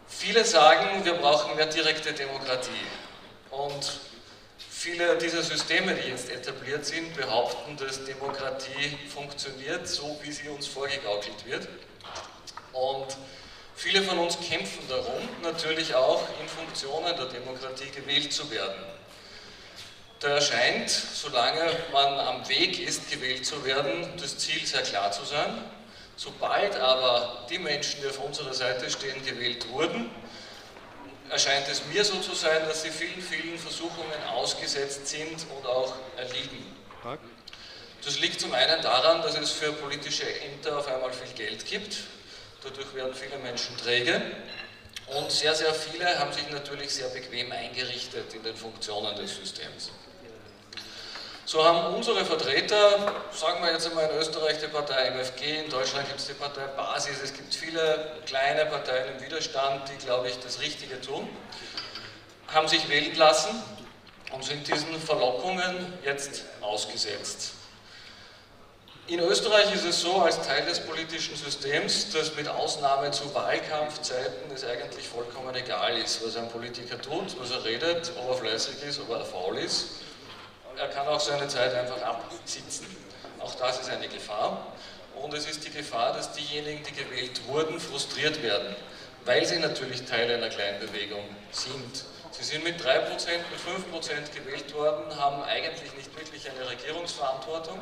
Viele sagen, wir brauchen mehr direkte Demokratie. Und viele dieser Systeme, die jetzt etabliert sind, behaupten, dass Demokratie funktioniert, so wie sie uns vorgegaukelt wird. Und viele von uns kämpfen darum, natürlich auch in Funktionen der Demokratie gewählt zu werden. Da erscheint, solange man am Weg ist, gewählt zu werden, das Ziel sehr klar zu sein. Sobald aber die Menschen, die auf unserer Seite stehen, gewählt wurden, erscheint es mir so zu sein, dass sie vielen, vielen Versuchungen ausgesetzt sind und auch erliegen. Das liegt zum einen daran, dass es für politische Ämter auf einmal viel Geld gibt. Dadurch werden viele Menschen träge. Und sehr, sehr viele haben sich natürlich sehr bequem eingerichtet in den Funktionen des Systems. So haben unsere Vertreter, sagen wir jetzt einmal in Österreich die Partei MFG, in Deutschland gibt es die Partei Basis, es gibt viele kleine Parteien im Widerstand, die, glaube ich, das Richtige tun, haben sich wählen lassen und sind diesen Verlockungen jetzt ausgesetzt. In Österreich ist es so, als Teil des politischen Systems, dass mit Ausnahme zu Wahlkampfzeiten es eigentlich vollkommen egal ist, was ein Politiker tut, was er redet, ob er fleißig ist, ob er faul ist. Er kann auch seine Zeit einfach absitzen. Auch das ist eine Gefahr. Und es ist die Gefahr, dass diejenigen, die gewählt wurden, frustriert werden, weil sie natürlich Teil einer kleinen Bewegung sind. Sie sind mit 3%, mit 5% gewählt worden, haben eigentlich nicht wirklich eine Regierungsverantwortung.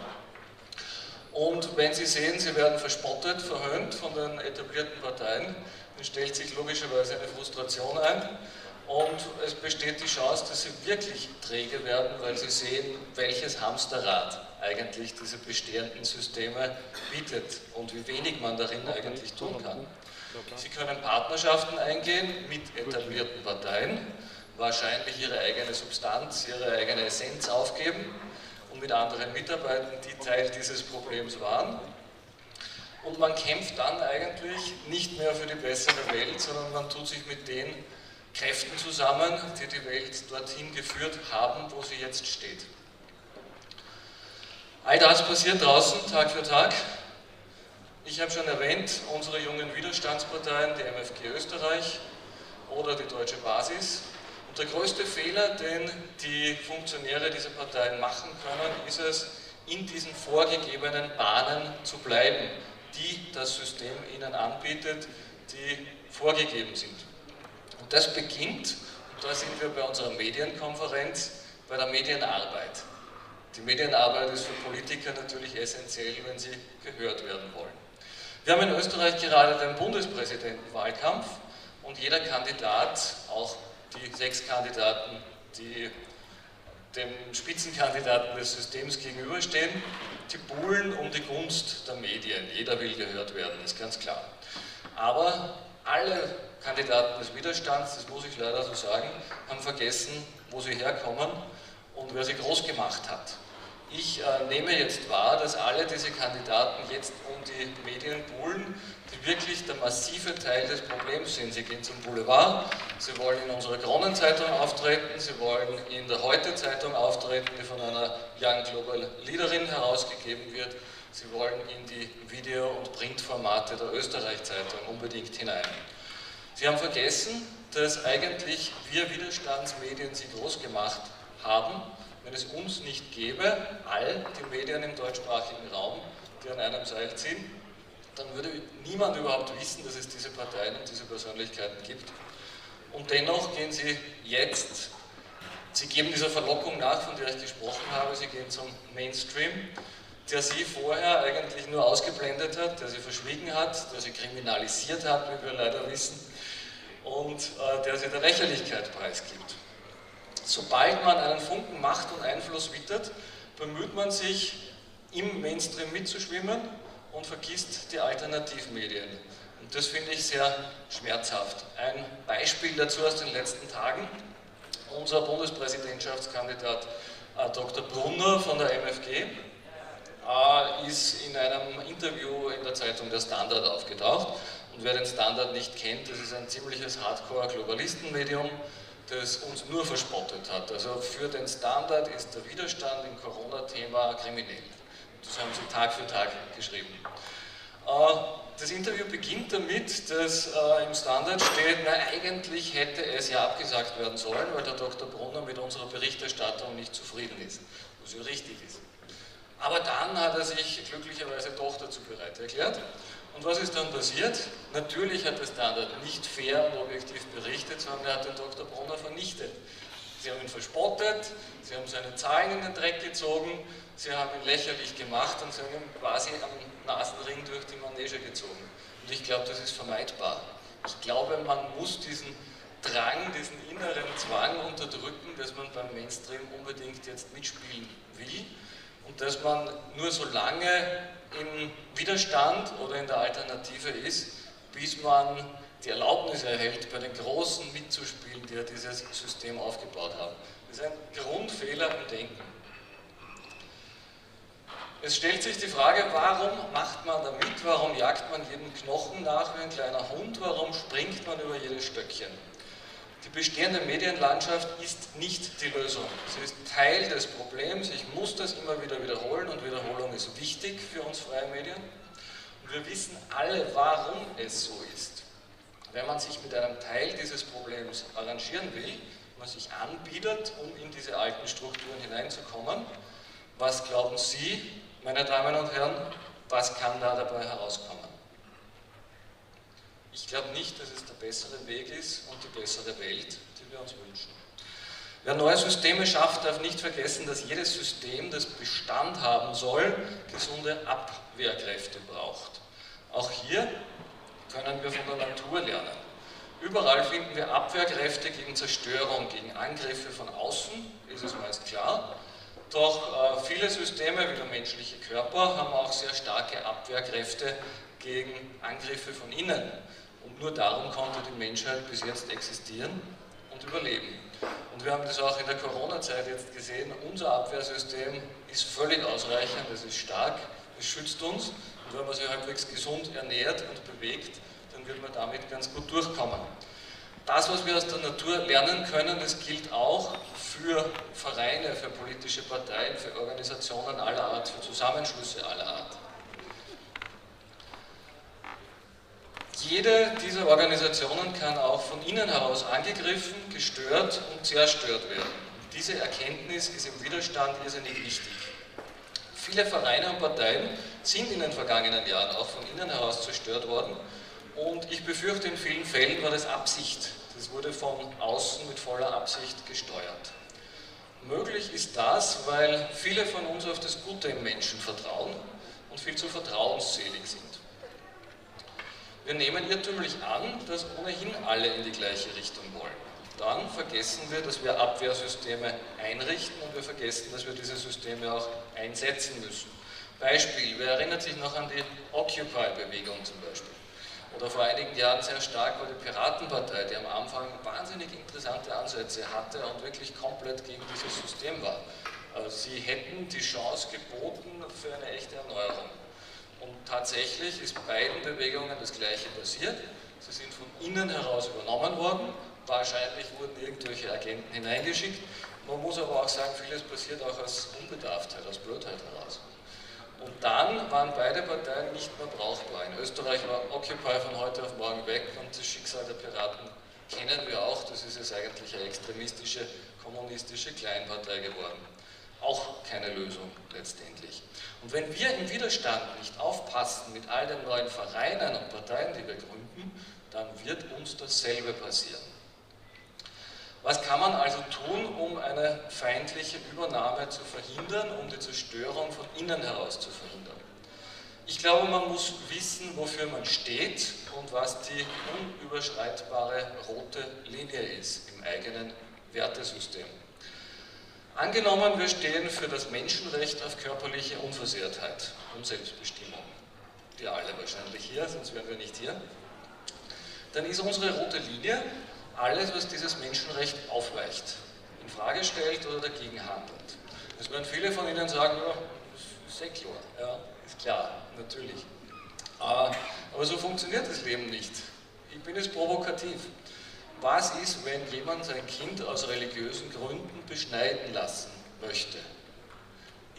Und wenn Sie sehen, Sie werden verspottet, verhöhnt von den etablierten Parteien, dann stellt sich logischerweise eine Frustration ein. Und es besteht die Chance, dass sie wirklich träge werden, weil sie sehen, welches Hamsterrad eigentlich diese bestehenden Systeme bietet und wie wenig man darin eigentlich tun kann. Sie können Partnerschaften eingehen mit etablierten Parteien, wahrscheinlich ihre eigene Substanz, ihre eigene Essenz aufgeben und mit anderen mitarbeiten, die Teil dieses Problems waren. Und man kämpft dann eigentlich nicht mehr für die bessere Welt, sondern man tut sich mit den Kräften zusammen, die die Welt dorthin geführt haben, wo sie jetzt steht. All das passiert draußen Tag für Tag. Ich habe schon erwähnt, unsere jungen Widerstandsparteien, die MFG Österreich oder die Deutsche Basis. Und der größte Fehler, den die Funktionäre dieser Parteien machen können, ist es, in diesen vorgegebenen Bahnen zu bleiben, die das System ihnen anbietet, die vorgegeben sind. Und das beginnt, und da sind wir bei unserer Medienkonferenz, bei der Medienarbeit. Die Medienarbeit ist für Politiker natürlich essentiell, wenn sie gehört werden wollen. Wir haben in Österreich gerade den Bundespräsidentenwahlkampf und jeder Kandidat, auch die 6 Kandidaten, die dem Spitzenkandidaten des Systems gegenüberstehen, die buhlen um die Gunst der Medien. Jeder will gehört werden, ist ganz klar. Aber alle Kandidaten des Widerstands, das muss ich leider so sagen, haben vergessen, wo sie herkommen und wer sie groß gemacht hat. Ich nehme jetzt wahr, dass alle diese Kandidaten jetzt um die Medien buhlen, die wirklich der massive Teil des Problems sind. Sie gehen zum Boulevard, sie wollen in unserer Kronenzeitung auftreten, sie wollen in der Heute-Zeitung auftreten, die von einer Young Global Leaderin herausgegeben wird. Sie wollen in die Video- und Printformate der Österreich-Zeitung unbedingt hinein. Sie haben vergessen, dass eigentlich wir Widerstandsmedien sie groß gemacht haben. Wenn es uns nicht gäbe, all die Medien im deutschsprachigen Raum, die an einem Seil ziehen, dann würde niemand überhaupt wissen, dass es diese Parteien und diese Persönlichkeiten gibt. Und dennoch gehen sie jetzt, sie geben dieser Verlockung nach, von der ich gesprochen habe, sie gehen zum Mainstream, der sie vorher eigentlich nur ausgeblendet hat, der sie verschwiegen hat, der sie kriminalisiert hat, wie wir leider wissen, und der sie der Lächerlichkeit preisgibt. Sobald man einen Funken Macht und Einfluss wittert, bemüht man sich, im Mainstream mitzuschwimmen und vergisst die Alternativmedien. Und das finde ich sehr schmerzhaft. Ein Beispiel dazu aus den letzten Tagen. Unser Bundespräsidentschaftskandidat Dr. Brunner von der MFG ist in einem Interview in der Zeitung Der Standard aufgetaucht. Und wer den Standard nicht kennt, das ist ein ziemliches Hardcore-Globalistenmedium, das uns nur verspottet hat. Also für den Standard ist der Widerstand im Corona-Thema kriminell. Das haben sie Tag für Tag geschrieben. Das Interview beginnt damit, dass im Standard steht, na, eigentlich hätte es ja abgesagt werden sollen, weil der Dr. Brunner mit unserer Berichterstattung nicht zufrieden ist, was ja richtig ist. Aber dann hat er sich glücklicherweise doch dazu bereit erklärt. Und was ist dann passiert? Natürlich hat der Standard nicht fair und objektiv berichtet, sondern er hat den Dr. Brunner vernichtet. Sie haben ihn verspottet, sie haben seine Zahlen in den Dreck gezogen, sie haben ihn lächerlich gemacht und sie haben ihn quasi am Nasenring durch die Manege gezogen. Und ich glaube, das ist vermeidbar. Ich glaube, man muss diesen Drang, diesen inneren Zwang unterdrücken, dass man beim Mainstream unbedingt jetzt mitspielen will und dass man nur so lange im Widerstand oder in der Alternative ist, bis man die Erlaubnis erhält, bei den Großen mitzuspielen, die ja dieses System aufgebaut haben. Das ist ein Grundfehler im Denken. Es stellt sich die Frage, warum macht man da mit, warum jagt man jeden Knochen nach wie ein kleiner Hund, warum springt man über jedes Stöckchen? Die bestehende Medienlandschaft ist nicht die Lösung. Sie ist Teil des Problems, ich muss das immer wieder wiederholen und Wiederholung ist wichtig für uns freie Medien. Und wir wissen alle, warum es so ist. Wenn man sich mit einem Teil dieses Problems arrangieren will, wenn man sich anbietet, um in diese alten Strukturen hineinzukommen, was glauben Sie, meine Damen und Herren, was kann da dabei herauskommen? Ich glaube nicht, dass es der bessere Weg ist und die bessere Welt, die wir uns wünschen. Wer neue Systeme schafft, darf nicht vergessen, dass jedes System, das Bestand haben soll, gesunde Abwehrkräfte braucht. Auch hier können wir von der Natur lernen. Überall finden wir Abwehrkräfte gegen Zerstörung, gegen Angriffe von außen, ist es meist klar. Doch viele Systeme, wie der menschliche Körper, haben auch sehr starke Abwehrkräfte gegen Angriffe von innen. Und nur darum konnte die Menschheit bis jetzt existieren und überleben. Und wir haben das auch in der Corona-Zeit jetzt gesehen, unser Abwehrsystem ist völlig ausreichend, es ist stark, es schützt uns. Und wenn man sich halbwegs gesund ernährt und bewegt, dann wird man damit ganz gut durchkommen. Das, was wir aus der Natur lernen können, das gilt auch für Vereine, für politische Parteien, für Organisationen aller Art, für Zusammenschlüsse aller Art. Jede dieser Organisationen kann auch von innen heraus angegriffen, gestört und zerstört werden. Diese Erkenntnis ist im Widerstand irrsinnig wichtig. Viele Vereine und Parteien sind in den vergangenen Jahren auch von innen heraus zerstört worden und ich befürchte, in vielen Fällen war das Absicht. Das wurde von außen mit voller Absicht gesteuert. Möglich ist das, weil viele von uns auf das Gute im Menschen vertrauen und viel zu vertrauensselig sind. Wir nehmen irrtümlich an, dass ohnehin alle in die gleiche Richtung wollen. Dann vergessen wir, dass wir Abwehrsysteme einrichten und wir vergessen, dass wir diese Systeme auch einsetzen müssen. Beispiel, wer erinnert sich noch an die Occupy-Bewegung zum Beispiel? Oder vor einigen Jahren sehr stark war die Piratenpartei, die am Anfang wahnsinnig interessante Ansätze hatte und wirklich komplett gegen dieses System war. Sie hätten die Chance geboten für eine echte Erneuerung. Und tatsächlich ist beiden Bewegungen das Gleiche passiert. Sie sind von innen heraus übernommen worden. Wahrscheinlich wurden irgendwelche Agenten hineingeschickt. Man muss aber auch sagen, vieles passiert auch aus Unbedarftheit, aus Blödheit heraus. Und dann waren beide Parteien nicht mehr brauchbar. In Österreich war Occupy von heute auf morgen weg und das Schicksal der Piraten kennen wir auch. Das ist jetzt eigentlich eine extremistische, kommunistische Kleinpartei geworden. Auch keine Lösung letztendlich. Und wenn wir im Widerstand nicht aufpassen mit all den neuen Vereinen und Parteien, die wir gründen, dann wird uns dasselbe passieren. Was kann man also tun, um eine feindliche Übernahme zu verhindern, um die Zerstörung von innen heraus zu verhindern? Ich glaube, man muss wissen, wofür man steht und was die unüberschreitbare rote Linie ist im eigenen Wertesystem. Angenommen, wir stehen für das Menschenrecht auf körperliche Unversehrtheit und Selbstbestimmung. Wir alle wahrscheinlich hier, sonst wären wir nicht hier. Dann ist unsere rote Linie alles, was dieses Menschenrecht aufweicht, in Frage stellt oder dagegen handelt. Das werden viele von Ihnen sagen, ja, das ist sehr klar, ja, ist klar, natürlich. Aber so funktioniert das Leben nicht. Ich bin jetzt provokativ. Was ist, wenn jemand sein Kind aus religiösen Gründen beschneiden lassen möchte?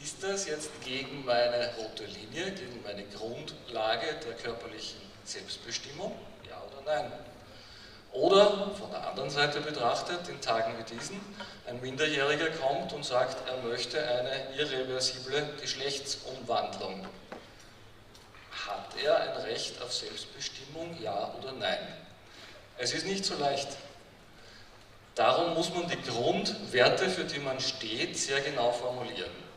ist das jetzt gegen meine rote Linie, gegen meine Grundlage der körperlichen Selbstbestimmung? Ja oder nein? Oder, von der anderen Seite betrachtet, in Tagen wie diesen, ein Minderjähriger kommt und sagt, er möchte eine irreversible Geschlechtsumwandlung. Hat er ein Recht auf Selbstbestimmung, ja oder nein? Es ist nicht so leicht. Darum muss man die Grundwerte, für die man steht, sehr genau formulieren.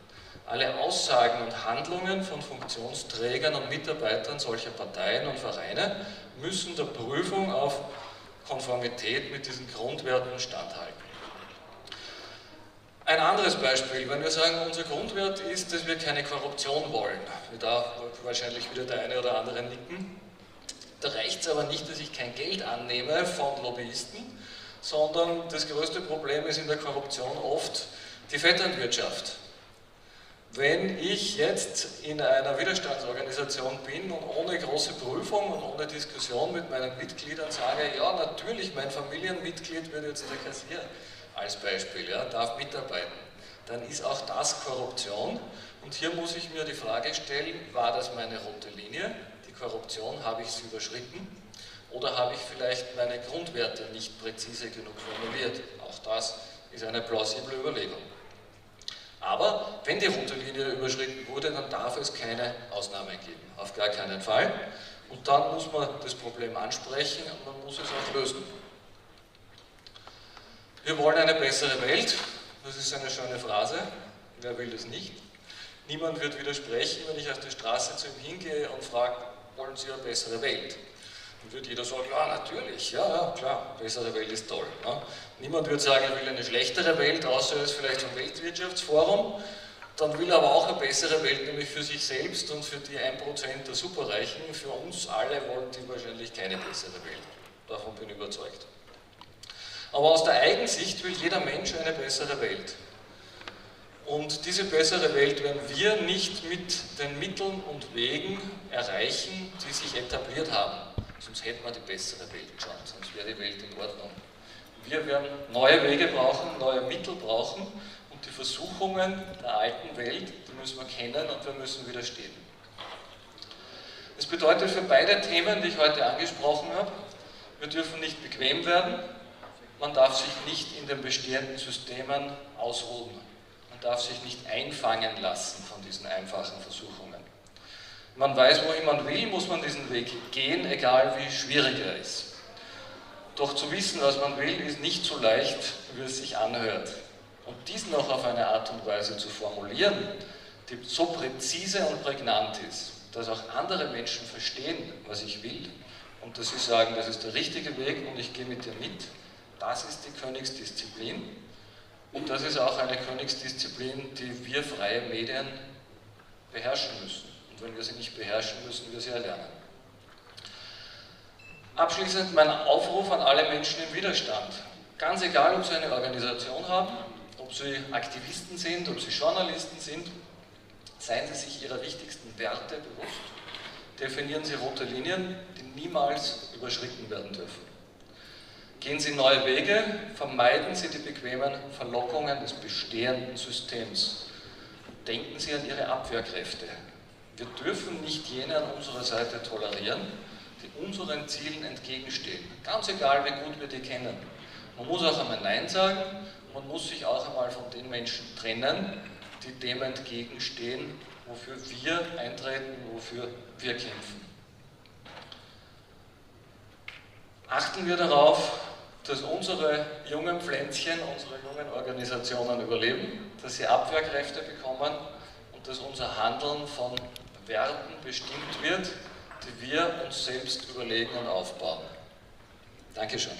Alle Aussagen und Handlungen von Funktionsträgern und Mitarbeitern solcher Parteien und Vereine müssen der Prüfung auf Konformität mit diesen Grundwerten standhalten. Ein anderes Beispiel, wenn wir sagen, unser Grundwert ist, dass wir keine Korruption wollen, da wahrscheinlich wieder der eine oder andere nicken, da reicht es aber nicht, dass ich kein Geld annehme von Lobbyisten, sondern das größte Problem ist in der Korruption oft die Vetternwirtschaft. Wenn ich jetzt in einer Widerstandsorganisation bin und ohne große Prüfung und ohne Diskussion mit meinen Mitgliedern sage, ja natürlich, mein Familienmitglied wird jetzt der Kassier als Beispiel, ja, darf mitarbeiten, dann ist auch das Korruption und hier muss ich mir die Frage stellen, war das meine rote Linie, die Korruption, habe ich sie überschritten oder habe ich vielleicht meine Grundwerte nicht präzise genug formuliert? Auch das ist eine plausible Überlegung. Aber wenn die rote Linie überschritten wurde, dann darf es keine Ausnahmen geben, auf gar keinen Fall. Und dann muss man das Problem ansprechen und man muss es auch lösen. Wir wollen eine bessere Welt, das ist eine schöne Phrase, wer will das nicht? Niemand wird widersprechen, wenn ich auf der Straße zu ihm hingehe und frage, wollen Sie eine bessere Welt? Dann wird jeder sagen, ja natürlich, ja klar, bessere Welt ist toll. Ne? Niemand wird sagen, er will eine schlechtere Welt, außer er ist vielleicht vom Weltwirtschaftsforum. Dann will er aber auch eine bessere Welt, nämlich für sich selbst und für die 1% der Superreichen. Für uns alle wollen die wahrscheinlich keine bessere Welt. Davon bin ich überzeugt. Aber aus der Eigensicht will jeder Mensch eine bessere Welt. Und diese bessere Welt werden wir nicht mit den Mitteln und Wegen erreichen, die sich etabliert haben. Sonst hätten wir die bessere Welt schon, sonst wäre die Welt in Ordnung. Wir werden neue Wege brauchen, neue Mittel brauchen und die Versuchungen der alten Welt, die müssen wir kennen und wir müssen widerstehen. Das bedeutet für beide Themen, die ich heute angesprochen habe, wir dürfen nicht bequem werden, man darf sich nicht in den bestehenden Systemen ausruhen, man darf sich nicht einfangen lassen von diesen einfachen Versuchungen. Man weiß, wohin man will, muss man diesen Weg gehen, egal wie schwierig er ist. Doch zu wissen, was man will, ist nicht so leicht, wie es sich anhört. Und dies noch auf eine Art und Weise zu formulieren, die so präzise und prägnant ist, dass auch andere Menschen verstehen, was ich will und dass sie sagen, das ist der richtige Weg und ich gehe mit dir mit, das ist die Königsdisziplin. Und das ist auch eine Königsdisziplin, die wir freie Medien beherrschen müssen. Und wenn wir sie nicht beherrschen, müssen wir sie erlernen. Abschließend mein Aufruf an alle Menschen im Widerstand. Ganz egal, ob sie eine Organisation haben, ob sie Aktivisten sind, ob sie Journalisten sind, seien sie sich ihrer wichtigsten Werte bewusst. Definieren sie rote Linien, die niemals überschritten werden dürfen. Gehen Sie neue Wege, vermeiden Sie die bequemen Verlockungen des bestehenden Systems. Denken Sie an Ihre Abwehrkräfte. Wir dürfen nicht jene an unserer Seite tolerieren, die unseren Zielen entgegenstehen. Ganz egal, wie gut wir die kennen. Man muss auch einmal Nein sagen, man muss sich auch einmal von den Menschen trennen, die dem entgegenstehen, wofür wir eintreten, wofür wir kämpfen. Achten wir darauf, dass unsere jungen Pflänzchen, unsere jungen Organisationen überleben, dass sie Abwehrkräfte bekommen und dass unser Handeln von Werten bestimmt wird, die wir uns selbst überlegen und aufbauen. Dankeschön.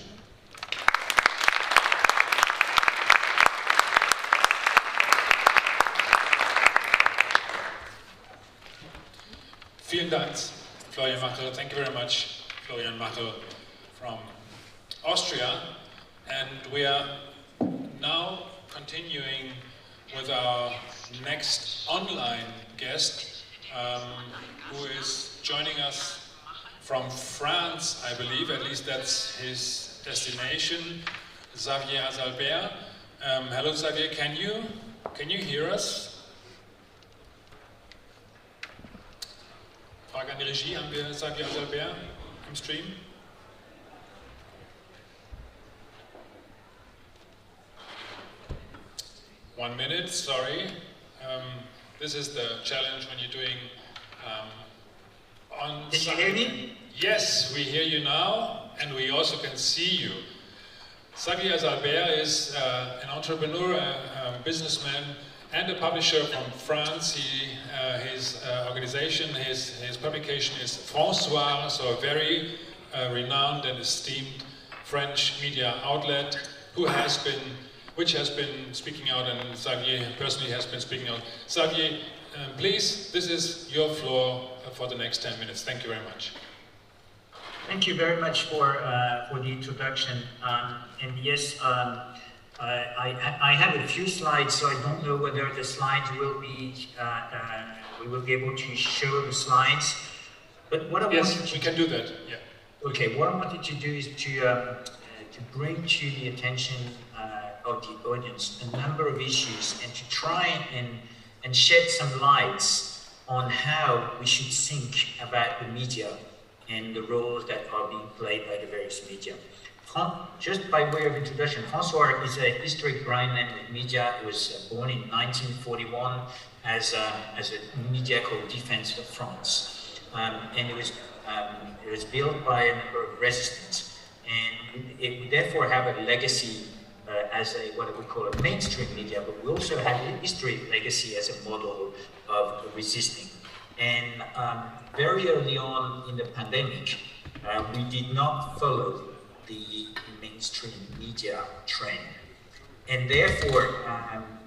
Vielen Dank, Florian Machel. Thank you very much, Florian Machel from Austria. And we are now continuing with our next online guest, who is joining us from France, I believe, at least that's his destination, Xavier Salbert. Hello Xavier, can you hear us? Frage an die Regie, haben wir Xavier Albert im Stream? One minute, sorry. This is the challenge when you're doing on. Did you hear me? Yes, we hear you now, and we also can see you. Xavier Albert is an entrepreneur, a businessman, and a publisher from France. His organization, his publication is François, so a very renowned and esteemed French media outlet, which has been speaking out, and Xavier personally has been speaking out. Xavier, please, this is your floor for the next 10 minutes. Thank you very much. Thank you very much for the introduction. And yes, I have a few slides, so I don't know whether the slides will be, we will be able to show the slides. But what I wanted to we can do that, yeah. Okay, what I wanted to do is to bring to the attention of the audience a number of issues and to try and shed some lights on how we should think about the media and the roles that are being played by the various media. Just by way of introduction, François is a historic brand name of media. He was born in 1941 as a media called Defense for France. And it was built by a number of resistance. And it would therefore have a legacy as what we call a mainstream media, but we also have a history legacy as a model of resisting. And very early on in the pandemic, we did not follow the mainstream media trend. And therefore,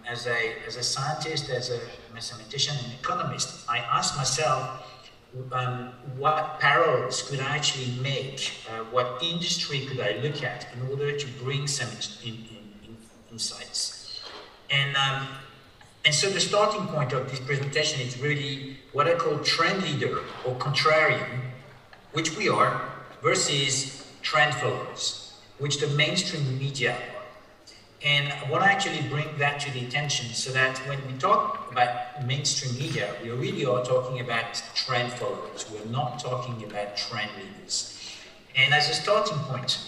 as a scientist, as a mathematician and economist, I asked myself, what parallels could I actually make? What industry could I look at in order to bring some insights? And so the starting point of this presentation is really what I call trend leader or contrarian, which we are, versus trend followers, which the mainstream media are. And I want to actually bring that to the attention so that when we talk about mainstream media, we really are talking about trend followers. We're not talking about trend leaders. And as a starting point,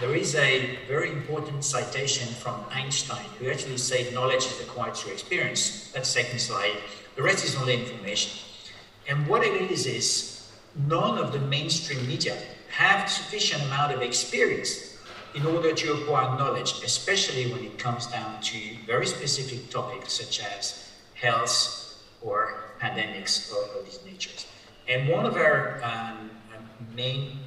there is a very important citation from Einstein, who actually said knowledge is acquired through experience. That's the second slide. The rest is only information. And what it is none of the mainstream media have sufficient amount of experience in order to acquire knowledge, especially when it comes down to very specific topics such as health or pandemics of these natures. And one of our main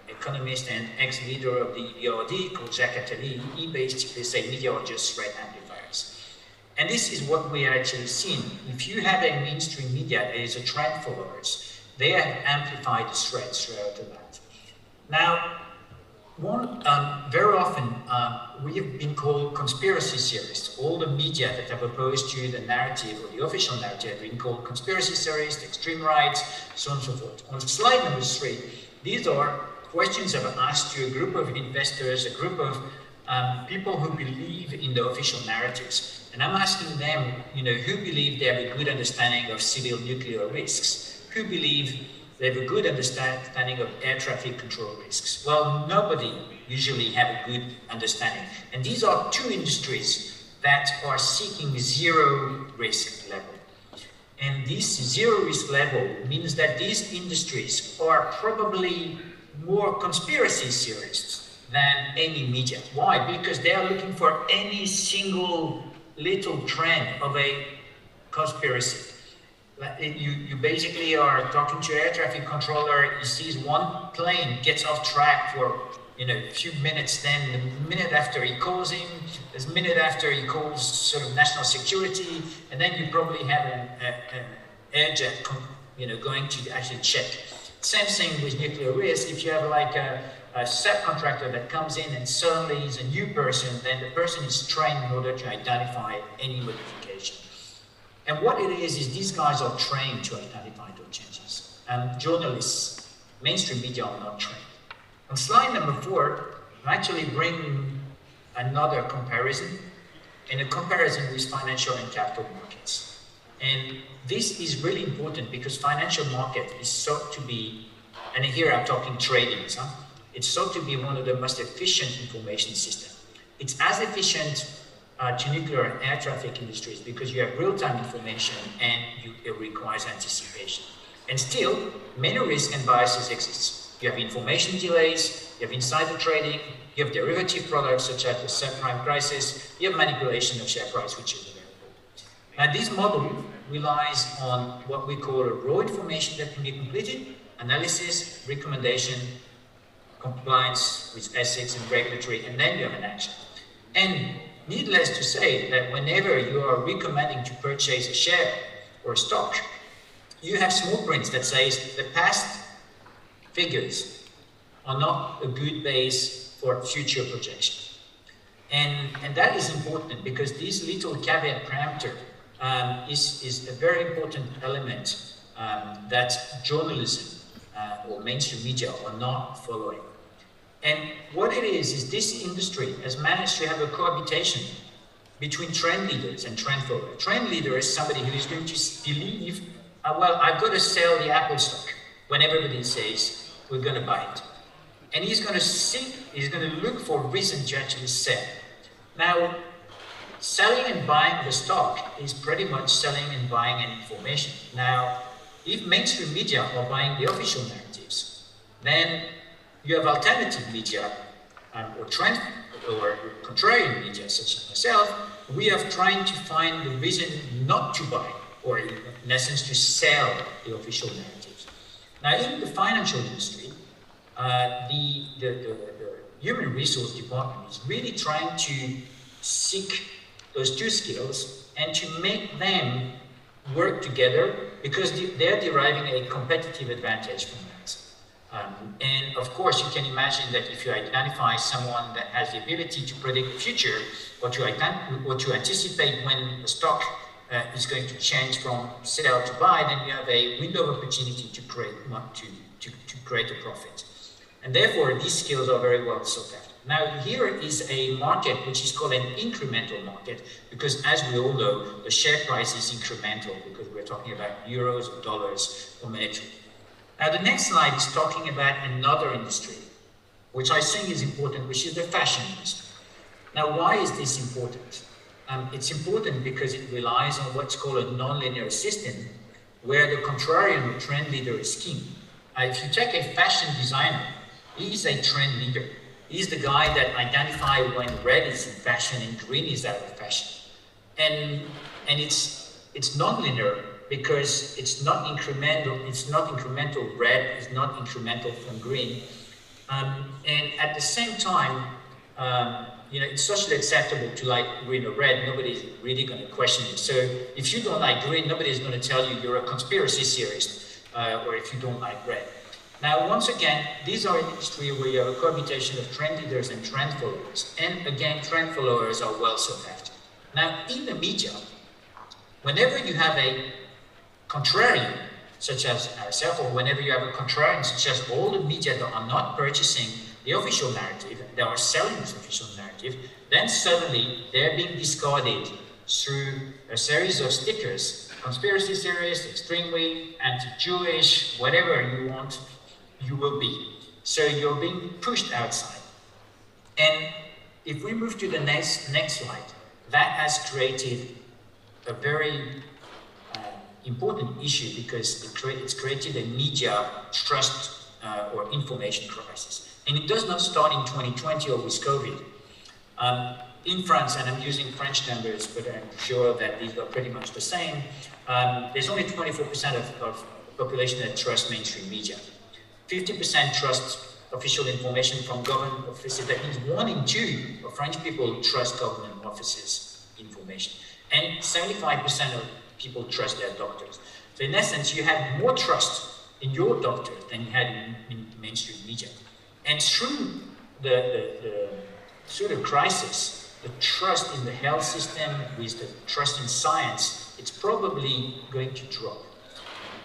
economist and ex-leader of the EBRD, called Jacques Attali, he basically said media are just threat amplifiers. And this is what we are actually seeing. If you have a mainstream media that is a trend followers, they have amplified the threats throughout the land. Now, very often we have been called conspiracy theorists. All the media that have opposed to the narrative or the official narrative have been called conspiracy theorists, extreme right, so on and so forth. On slide number 3, these are questions I've asked to a group of investors, a group of people who believe in the official narratives. And I'm asking them, who believe they have a good understanding of civil nuclear risks? Who believe they have a good understanding of air traffic control risks? Well, nobody usually have a good understanding. And these are two industries that are seeking zero risk level. And this zero risk level means that these industries are probably more conspiracy theorists than any media. Why? Because they are looking for any single little trend of a conspiracy. You basically are talking to an air traffic controller, he sees one plane gets off track for a few minutes, then the minute after he calls him, the minute after he calls sort of national security, and then you probably have an air jet going to actually check. Same thing with nuclear risk. If you have like a subcontractor that comes in and suddenly is a new person, then the person is trained in order to identify any modification. And what it is these guys are trained to identify those changes. And journalists, mainstream media are not trained. On slide number 4, I'm actually bringing another comparison, and a comparison with financial and capital markets. And this is really important because financial market is sought to be, and here I'm talking trading, it's sought to be one of the most efficient information systems. It's as efficient to nuclear and air traffic industries because you have real-time information and it requires anticipation. And still, many risks and biases exist. You have information delays, you have insider trading, you have derivative products such as the subprime crisis, you have manipulation of share price, which is available. Now, this model relies on what we call a raw information that can be completed, analysis, recommendation, compliance with ethics and regulatory, and then you have an action. And needless to say that whenever you are recommending to purchase a share or a stock, you have small prints that says the past figures are not a good base for future projection. And that is important because this little caveat parameter is a very important element that journalism or mainstream media are not following. And what it is this industry has managed to have a cohabitation between trend leaders and trend followers. A trend leader is somebody who is going to believe, well, I've got to sell the Apple stock when everybody says we're going to buy it. And he's going to look for a reason to actually sell. Now, selling and buying the stock is pretty much selling and buying an information. Now, if mainstream media are buying the official narratives, then you have alternative media or trend or contrarian media, such as myself. We are trying to find the reason not to buy, or in essence, to sell the official narratives. Now, in the financial industry, the human resource department is really trying to seek those two skills and to make them work together because they're deriving a competitive advantage from that. And of course, you can imagine that if you identify someone that has the ability to predict the future or to anticipate when the stock is going to change from sell to buy, then you have a window of opportunity to create a profit. And therefore, these skills are very well sought after. Now, here is a market which is called an incremental market because, as we all know, the share price is incremental because we're talking about euros or dollars or metric. Now, the next slide is talking about another industry, which I think is important, which is the fashion industry. Now, why is this important? It's important because it relies on what's called a non-linear system where the contrarian or trend leader is king. If you take a fashion designer, he's a trend leader. He's the guy that identifies when red is in fashion and green is out of fashion. And it's non-linear because it's not incremental. It's not incremental red. It's not incremental from green. And at the same time, it's socially acceptable to like green or red. Nobody's really going to question it. So if you don't like green, nobody's going to tell you you're a conspiracy theorist, or if you don't like red. Now, once again, these are industries where you have a cohabitation of trend leaders and trend followers. And again, trend followers are well sought after. Now, in the media, whenever you have a contrarian, such as ourselves, or whenever you have a contrarian, such as all the media that are not purchasing the official narrative, they are selling this official narrative, then suddenly they're being discarded through a series of stickers, conspiracy theorist, extreme wing, anti-Jewish, whatever you want, you will be. So you're being pushed outside. And if we move to the next slide, that has created a very important issue because it's created a media trust or information crisis. And it does not start in 2020 or with COVID. In France, and I'm using French numbers, but I'm sure that these are pretty much the same, there's only 24% of the population that trusts mainstream media. 50% trust official information from government offices. That means 1 in 2 of French people trust government offices information. And 75% of people trust their doctors. So in essence, you have more trust in your doctor than you had in mainstream media. And through the crisis, the trust in the health system with the trust in science, it's probably going to drop.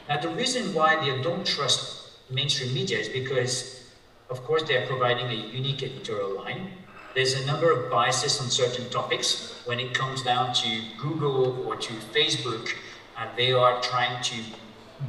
Now, the reason why they don't trust mainstream media is because, of course, they're providing a unique editorial line. There's a number of biases on certain topics. When it comes down to Google or to Facebook, they are trying to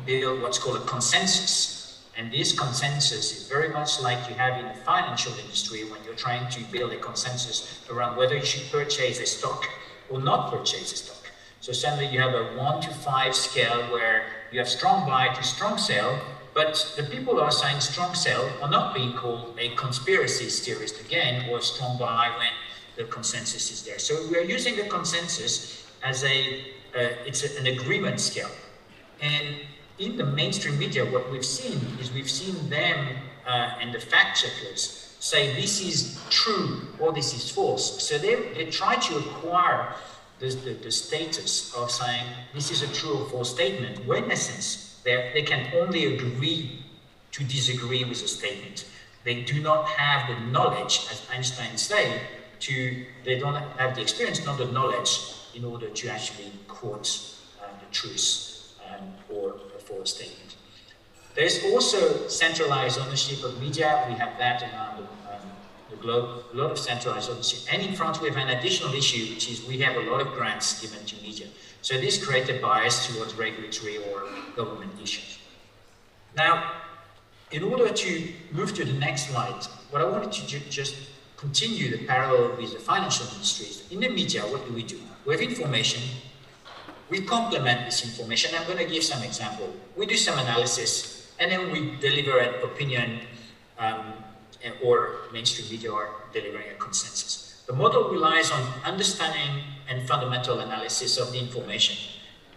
build what's called a consensus. And this consensus is very much like you have in the financial industry when you're trying to build a consensus around whether you should purchase a stock or not purchase a stock. So suddenly you have a 1 to 5 scale where you have strong buy to strong sell, but the people who are saying strong sell are not being called a conspiracy theorist again, or strong buy when the consensus is there. So we are using the consensus as it's an agreement scale. And in the mainstream media, what we've seen them and the fact checkers say this is true or this is false. So they try to acquire the status of saying this is a true or false statement, when in essence they can only agree to disagree with a statement. They do not have the knowledge, as Einstein said, they don't have the experience, not the knowledge, in order to actually quote the truth or a false statement. There's also centralized ownership of media. We have that around the globe, a lot of centralized ownership. And in France, we have an additional issue, which is we have a lot of grants given to media. So this creates a bias towards regulatory or government issues. Now, in order to move to the next slide, what I wanted to just continue the parallel with the financial industries. In the media, what do? We have information. We complement this information. I'm going to give some example. We do some analysis, and then we deliver an opinion, or mainstream media are delivering a consensus. The model relies on understanding and fundamental analysis of the information,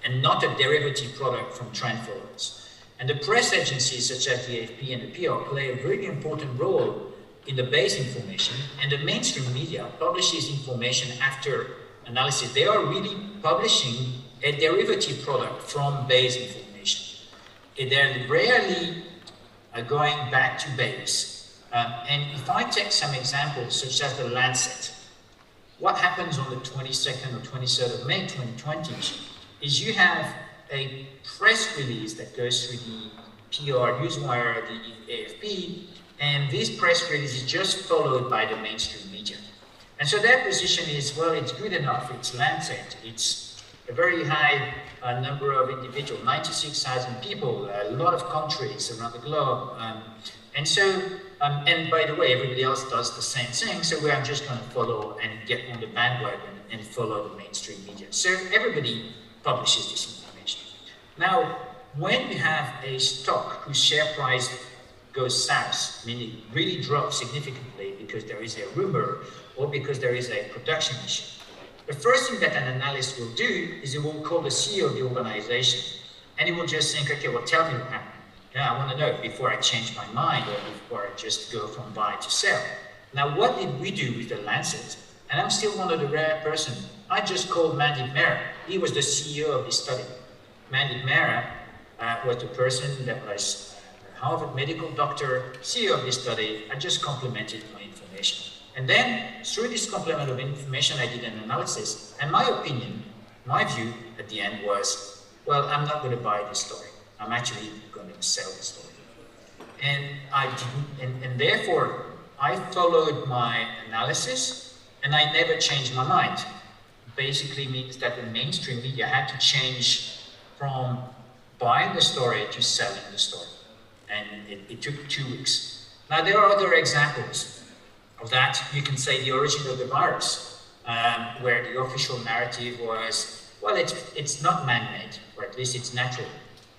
and not a derivative product from trend followers. And the press agencies such as the AFP and the PR play a very important role in the base information, and the mainstream media publishes information after analysis. They are really publishing a derivative product from base information. They're rarely going back to base. And if I take some examples, such as the Lancet, what happens on the 22nd or 23rd of May 2020 is you have a press release that goes through the PR newswire, the AFP, and this press release is just followed by the mainstream media. And so their position is, well, it's good enough, it's Lancet, it's a very high number of individuals, 96,000 people, a lot of countries around the globe. And so, and by the way, everybody else does the same thing, so we are just going to follow and get on the bandwagon and follow the mainstream media. So everybody publishes this information. Now, when we have a stock whose share price goes south, meaning it really drops significantly because there is a rumor or because there is a production issue, the first thing that an analyst will do is he will call the CEO of the organization, and he will just think, okay, well, tell me what happened. Yeah, I want to know before I change my mind or before I just go from buy to sell. Now, what did we do with the Lancet? And I'm still one of the rare person. I just called Mandeep Mehra. He was the CEO of this study. Mandeep Mehra was the person that was a Harvard medical doctor, CEO of this study. I just complemented my information. And then, through this complement of information, I did an analysis. And my opinion, my view at the end was, well, I'm not going to buy this story. I'm actually going to sell the story. And I didn't, and therefore, I followed my analysis, and I never changed my mind. Basically means that the mainstream media had to change from buying the story to selling the story. And it took 2 weeks. Now, there are other examples of that. You can say the origin of the virus, where the official narrative was, well, it's not man-made, or at least it's natural.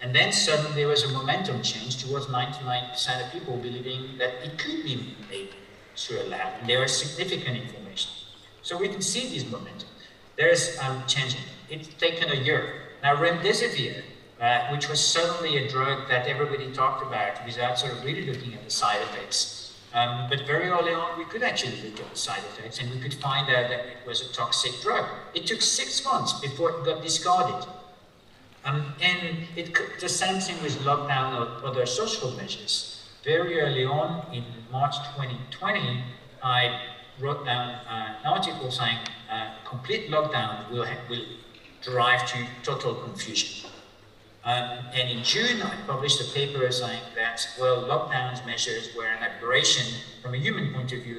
And then suddenly there was a momentum change towards 99% of people believing that it could be made through a lab. And there was significant information. So we can see this momentum. There's changing. It's taken a year. Now, remdesivir, which was suddenly a drug that everybody talked about without sort of really looking at the side effects. But very early on, we could actually look at the side effects, and we could find out that it was a toxic drug. It took 6 months before it got discarded. And the same thing with lockdown or other social measures. Very early on, in March 2020, I wrote down an article saying complete lockdown will drive to total confusion. And in June, I published a paper saying that, well, lockdown measures were an aberration from a human point of view,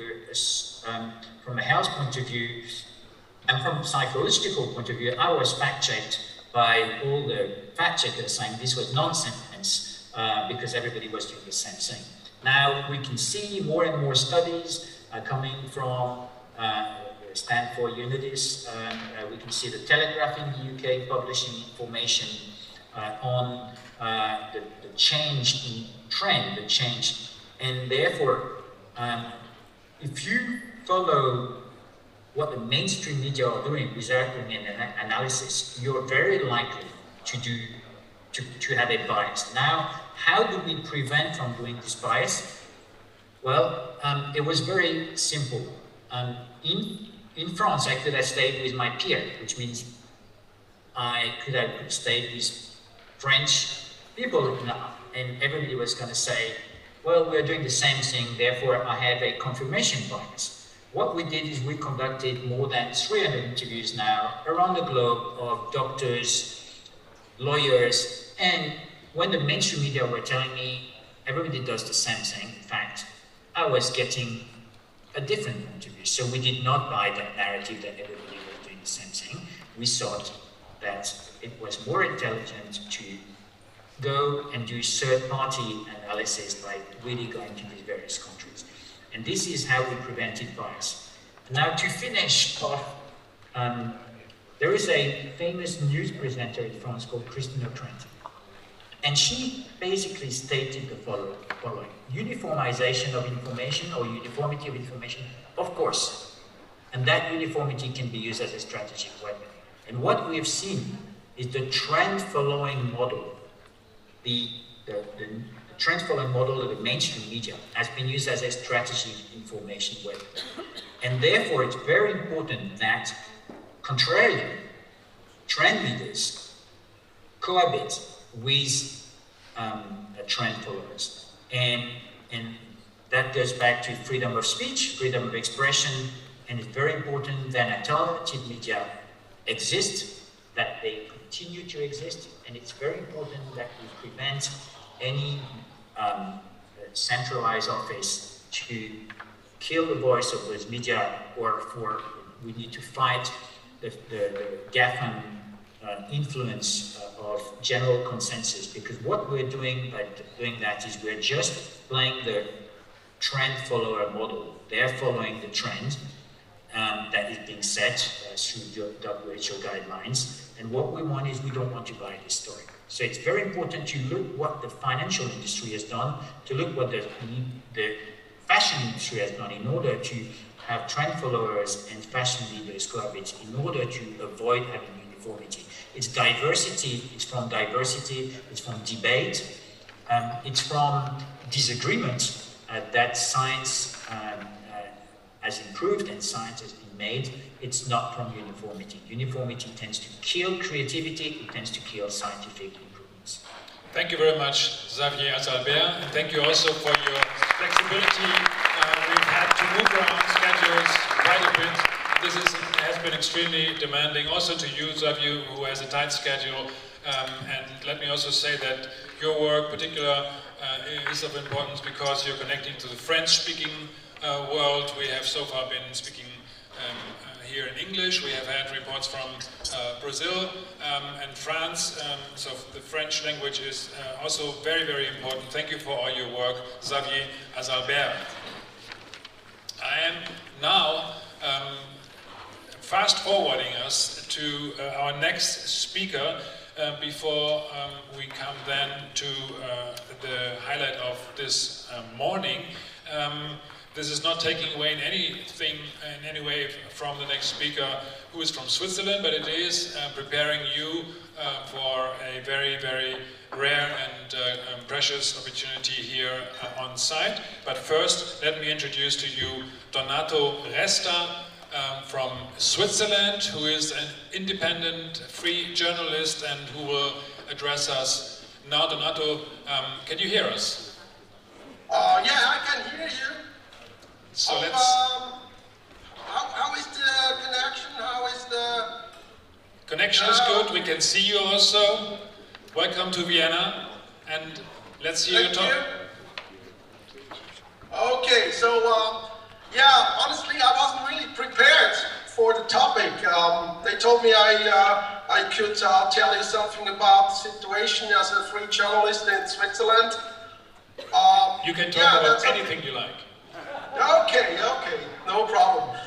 from a health point of view, and from a psychological point of view. I was fact-checked by all the fact checkers saying this was nonsense because everybody was doing the same thing. Now we can see more and more studies coming from Stanford Unities. We can see the Telegraph in the UK publishing information on the change in trend, the change, and therefore, if you follow what the mainstream media are doing without doing an analysis, you're very likely to have a bias. Now, how do we prevent from doing this bias? Well, it was very simple. In France, I could have stayed with my peer, which means I could have stayed with French people, and everybody was going to say, well, we're doing the same thing, therefore I have a confirmation bias. What we did is we conducted more than 300 interviews now around the globe of doctors, lawyers, and when the mainstream media were telling me everybody does the same thing, in fact, I was getting a different point of view. So we did not buy that narrative that everybody was doing the same thing. We thought that it was more intelligent to go and do third-party analysis by really going to these various countries. And this is how we prevented bias. Now to finish off, there is a famous news presenter in France called Christine O'Trent. And she basically stated the following. Uniformization of information or uniformity of information, of course. And that uniformity can be used as a strategic weapon. And what we have seen is the trend-following model. The trend-following model of the mainstream media has been used as a strategic information weapon. And therefore, it's very important that, contrarily, trend leaders cohabit with trend followers. And that goes back to freedom of speech, freedom of expression, and it's very important that alternative media exist, that they continue to exist, and it's very important that we prevent any centralized office to kill the voice of those media, or we need to fight the GAFAM influence of general consensus, because what we're doing by doing that is we're just playing the trend follower model. They're following the trend that is being set through WHO guidelines, and what we want is we don't want to buy this story. So it's very important to look what the financial industry has done, to look what the fashion industry has done in order to have trend followers and fashion leaders cohabit, in order to avoid having uniformity. It's diversity, it's from diversity, it's from debate, it's from disagreement that science has improved and science has been made. It's not from uniformity. Uniformity tends to kill creativity, it tends to kill scientific improvements. Thank you very much, Xavier Azalbert, and thank you also for your flexibility. We've had to move around schedules quite a bit. This has been extremely demanding, also to you, Xavier, who has a tight schedule. And let me also say that your work, particular, is of importance because you're connecting to the French-speaking world. We have so far been speaking here in English. We have had reports from Brazil and France, so the French language is also very, very important. Thank you for all your work, Xavier Azalbert. I am now fast forwarding us to our next speaker before we come then to the highlight of this morning. This is not taking away in any way from the next speaker, who is from Switzerland, but it is preparing you for a very, very rare and precious opportunity here on site. But first, let me introduce to you Donato Resta from Switzerland, who is an independent, free journalist and who will address us. Now, Donato, can you hear us? Yeah, I can hear you. So let's... how is the connection? How is the... Connection is good, we can see you also. Welcome to Vienna, and let's hear you talk. Okay, so, yeah, honestly, I wasn't really prepared for the topic. They told me I I could tell you something about the situation as a free journalist in Switzerland. You can talk about anything you like. Okay, no problem.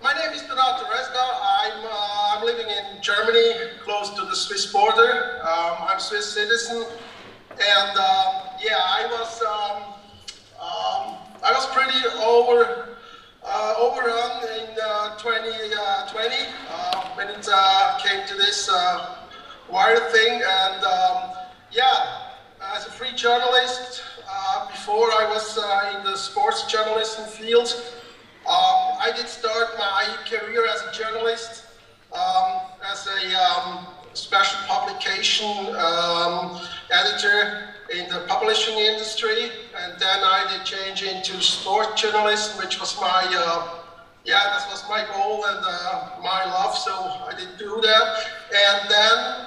My name is Donato Resga. I'm living in Germany, close to the Swiss border. I'm a Swiss citizen, and I was pretty overrun in 2020 when it came to this wire thing, and as a free journalist, before I was in the sports journalism field, I did start my career as a journalist, as a special publication editor in the publishing industry, and then I did change into sport journalism, which was my that was my goal and my love, so I did do that. And then,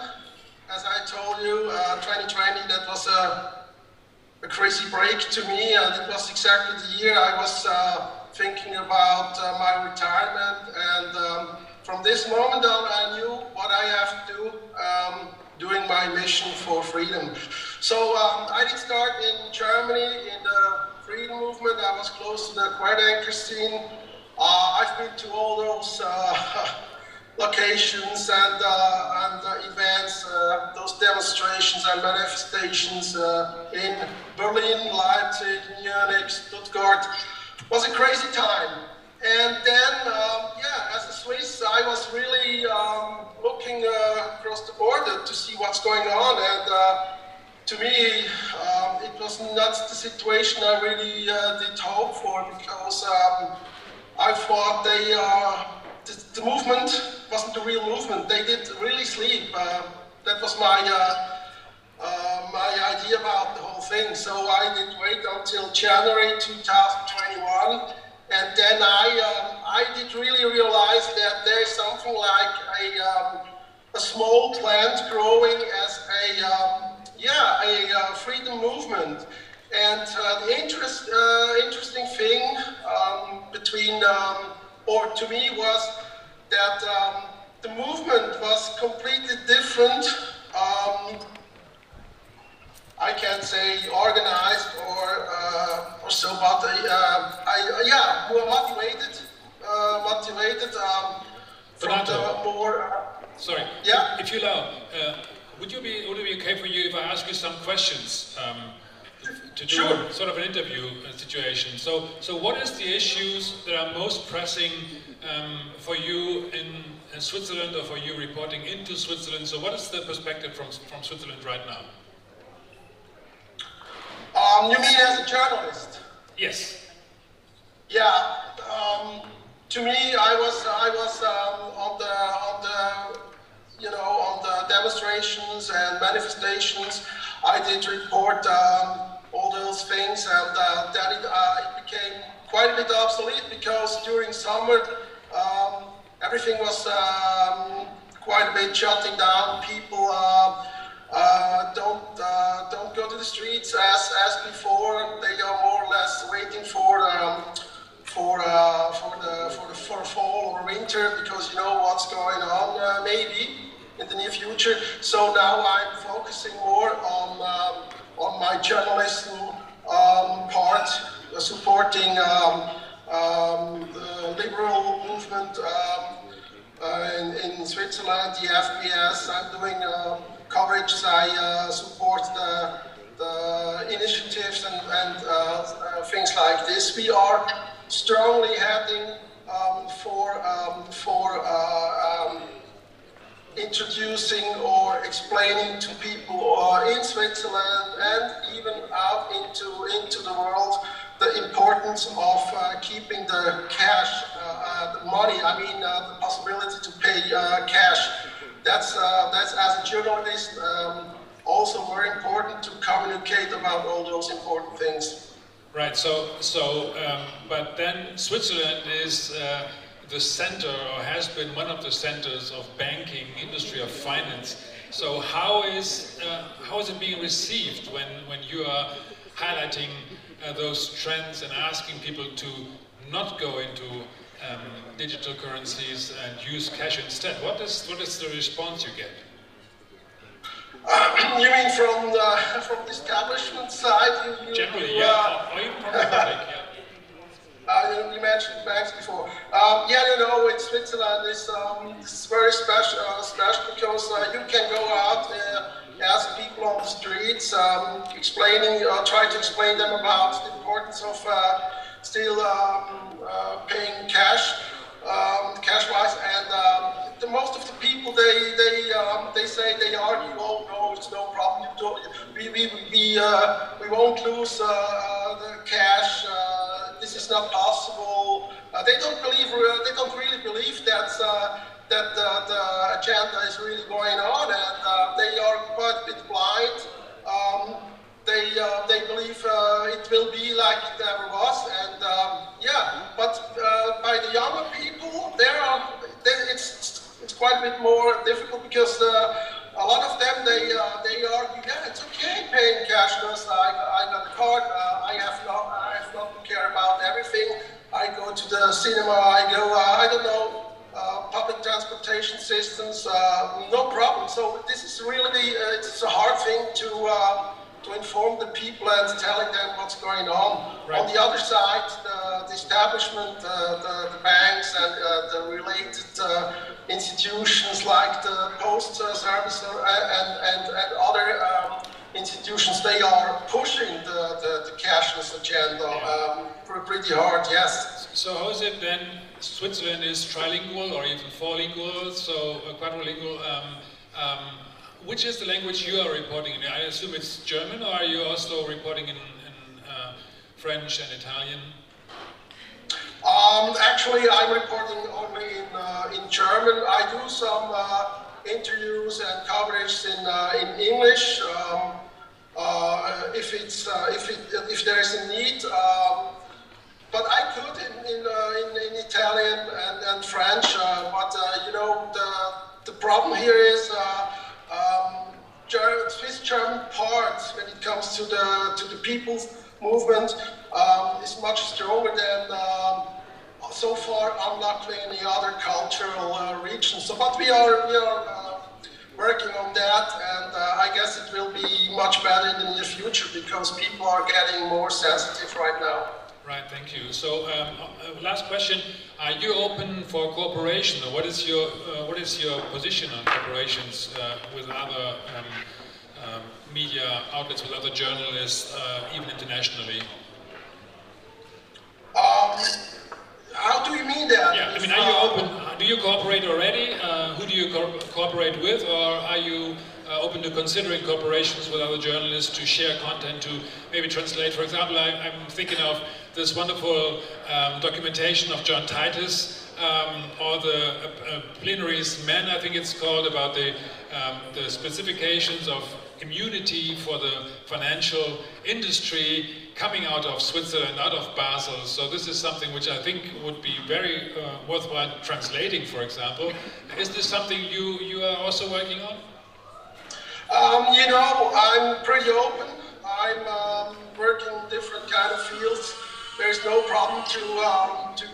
as I told you, 2020, that was a crazy break to me, and it was exactly the year I was thinking about my retirement, and from this moment on I knew what I have to do, doing my mission for freedom. So I did start in Germany in the freedom movement. I was close to the queer anchor scene. I've been to all those locations and events, those demonstrations and manifestations in Berlin, Leipzig, Munich, Stuttgart. It was a crazy time. And then, as a Swiss, I was really looking across the border to see what's going on. And to me, it was not the situation I really did hope for, because I thought the movement wasn't the real movement. They did really sleep. That was my idea about the whole thing. So I did wait until January 2021. And then I did really realize that there's something like a small plant growing as a freedom movement. And the interesting thing to me was that the movement was completely different. I can't say organized or so, but more motivated. From the more. Sorry. Yeah. If you allow, would it be okay for you if I ask you some questions to do Sure. sort of an interview situation? So what is the issues that are most pressing for you in Switzerland, or for you reporting into Switzerland? So what is the perspective from Switzerland right now? You mean as a journalist? Yes. Yeah. To me, I was on the demonstrations and manifestations. I did report all those things, and then it became quite a bit obsolete, because during summer everything was quite a bit shutting down. People don't go to the streets as before. They are more or less waiting for fall or winter, because you know what's going on maybe in the near future. So now I'm focusing more on my journalism part, supporting the liberal movement in Switzerland, the FPS. I'm doing coverage. I support the initiatives and things like this. We are strongly heading for introducing or explaining to people in Switzerland and even out into the world the importance of keeping the cash, the money. I mean, the possibility to pay cash. That's as a journalist also very important to communicate about all those important things. Right. But then Switzerland is the center, or has been one of the centers of banking industry, of finance. So how is it being received when you are highlighting those trends and asking people to not go into digital currencies and use cash instead? What is the response you get? You mean from the establishment side? Generally, yeah, or even from the public, yeah. You mentioned banks before. Yeah, you know, in Switzerland it's very special because you can go out, ask people on the streets, try to explain them about the importance of still paying cash-wise, and the most of the people they say they argue, oh no, it's no problem. We won't lose the cash. This is not possible. They don't really believe that the agenda is really going on, and they are quite a bit blind. They believe it will be like it ever was, and yeah. But by the younger people, it's quite a bit more difficult because a lot of them they argue, yeah, it's okay paying cashless. I got a card. I have not to care about everything. I go to the cinema. I go. I don't know. Public transportation systems. No problem. So this is really it's a hard thing to inform the people and telling them what's going on. Right. On the other side, the establishment, the banks and the related institutions like the post service and other institutions, they are pushing the cashless agenda pretty hard, yes. So how is it then Switzerland is trilingual or even fourlingual, so quadrilingual? Which is the language you are reporting in? I assume it's German, or are you also reporting in French and Italian? Actually, I'm reporting only in German. I do some interviews and coverage in English if there is a need. But I could in Italian and French. But you know, the problem here is. Swiss German part, when it comes to the people's movement, is much stronger than so far, unluckily, any other cultural region. So, but we are working on that, and I guess it will be much better in the near future because people are getting more sensitive right now. Right, thank you. So, last question: are you open for cooperation, or what is your position on cooperations with other media outlets, with other journalists, even internationally? How do you mean that? Yeah, I mean, are you open? Do you cooperate already? Who do you cooperate with, or are you open to considering cooperations with other journalists to share content, to maybe translate? For example, I'm thinking of this wonderful documentation of John Titus, or the Plenary's Men, I think it's called, about the specifications of immunity for the financial industry coming out of Switzerland, out of Basel. So this is something which I think would be very worthwhile translating, for example. Is this something you are also working on? You know, I'm pretty open. I'm working in different kind of fields. There's no problem to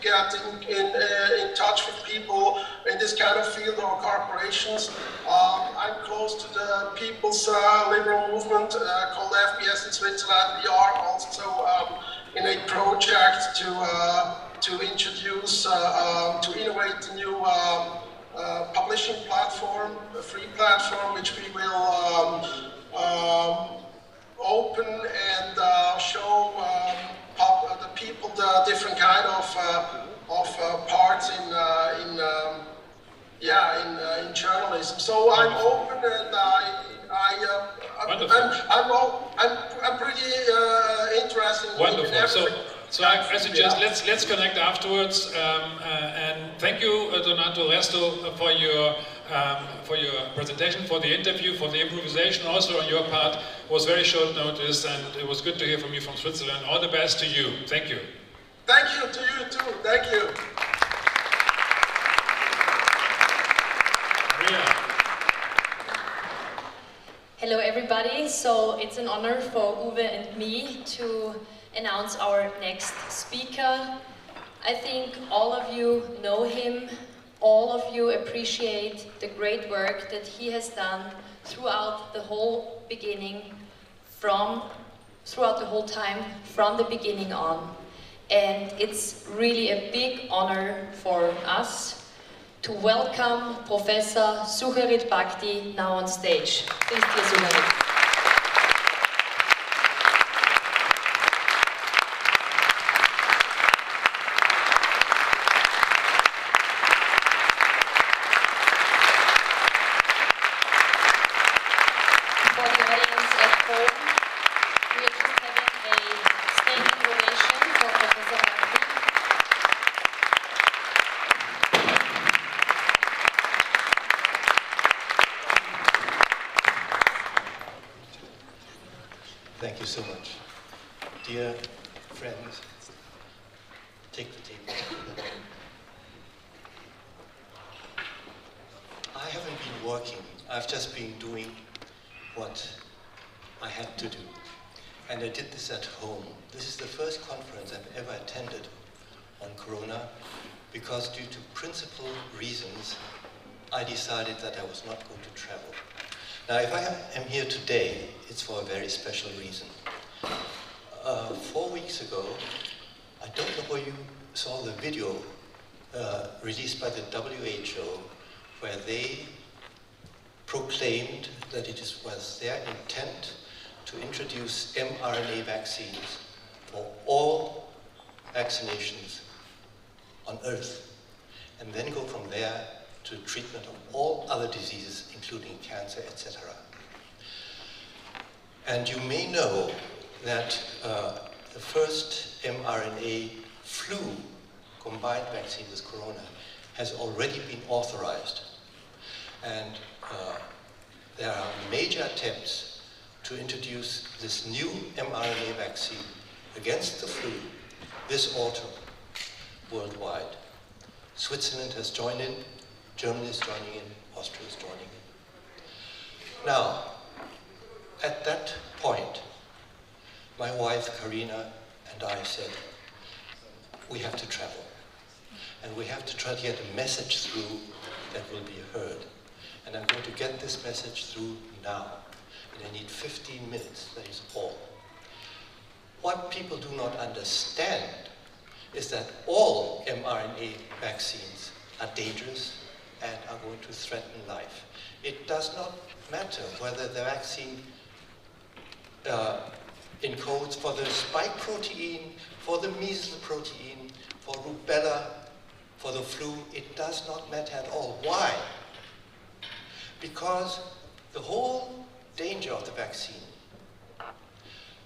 get in touch with people in this kind of field or corporations. I'm close to the People's Liberal Movement called FBS in Switzerland. We are also in a project to introduce, to innovate a new publishing platform, a free platform, which we will open and show the people the different kind of parts in journalism. So I'm open, and I'm pretty interested in everything. So I suggest let's connect afterwards, and thank you, Donato Resto, for your presentation, for the interview, for the improvisation. Also on your part was very short notice, and it was good to hear from you from Switzerland. All the best to you. Thank you. Thank you to you too. Thank you. Maria. Hello everybody. So it's an honor for Uwe and me to announce our next speaker. I think all of you know him, all of you appreciate the great work that he has done throughout the whole beginning, throughout the whole time, from the beginning on. And it's really a big honor for us to welcome Professor Sucharit Bhakdi now on stage. Please, dear Sucharit. Thank you so much. Dear friends, take the table. I haven't been working. I've just been doing what I had to do. And I did this at home. This is the first conference I've ever attended on Corona because due to principal reasons, I decided that I was not going to travel. Now, if I am here today, it's for a very special reason. 4 weeks ago, I don't know where you saw the video released by the WHO, where they proclaimed that it was their intent to introduce mRNA vaccines for all vaccinations on Earth, and then go from there to treatment of all other diseases, including cancer, etc. And you may know that the first mRNA flu combined vaccine with corona has already been authorized. And there are major attempts to introduce this new mRNA vaccine against the flu this autumn worldwide. Switzerland has joined in, Germany is joining in, Austria is joining in. Now, at that point, my wife Karina and I said, we have to travel. And we have to try to get a message through that will be heard. And I'm going to get this message through now. And I need 15 minutes, that is all. What people do not understand is that all mRNA vaccines are dangerous and are going to threaten life. It does not matter whether the vaccine encodes for the spike protein, for the measles protein, for rubella, for the flu. It does not matter at all. Why? Because the whole danger of the vaccine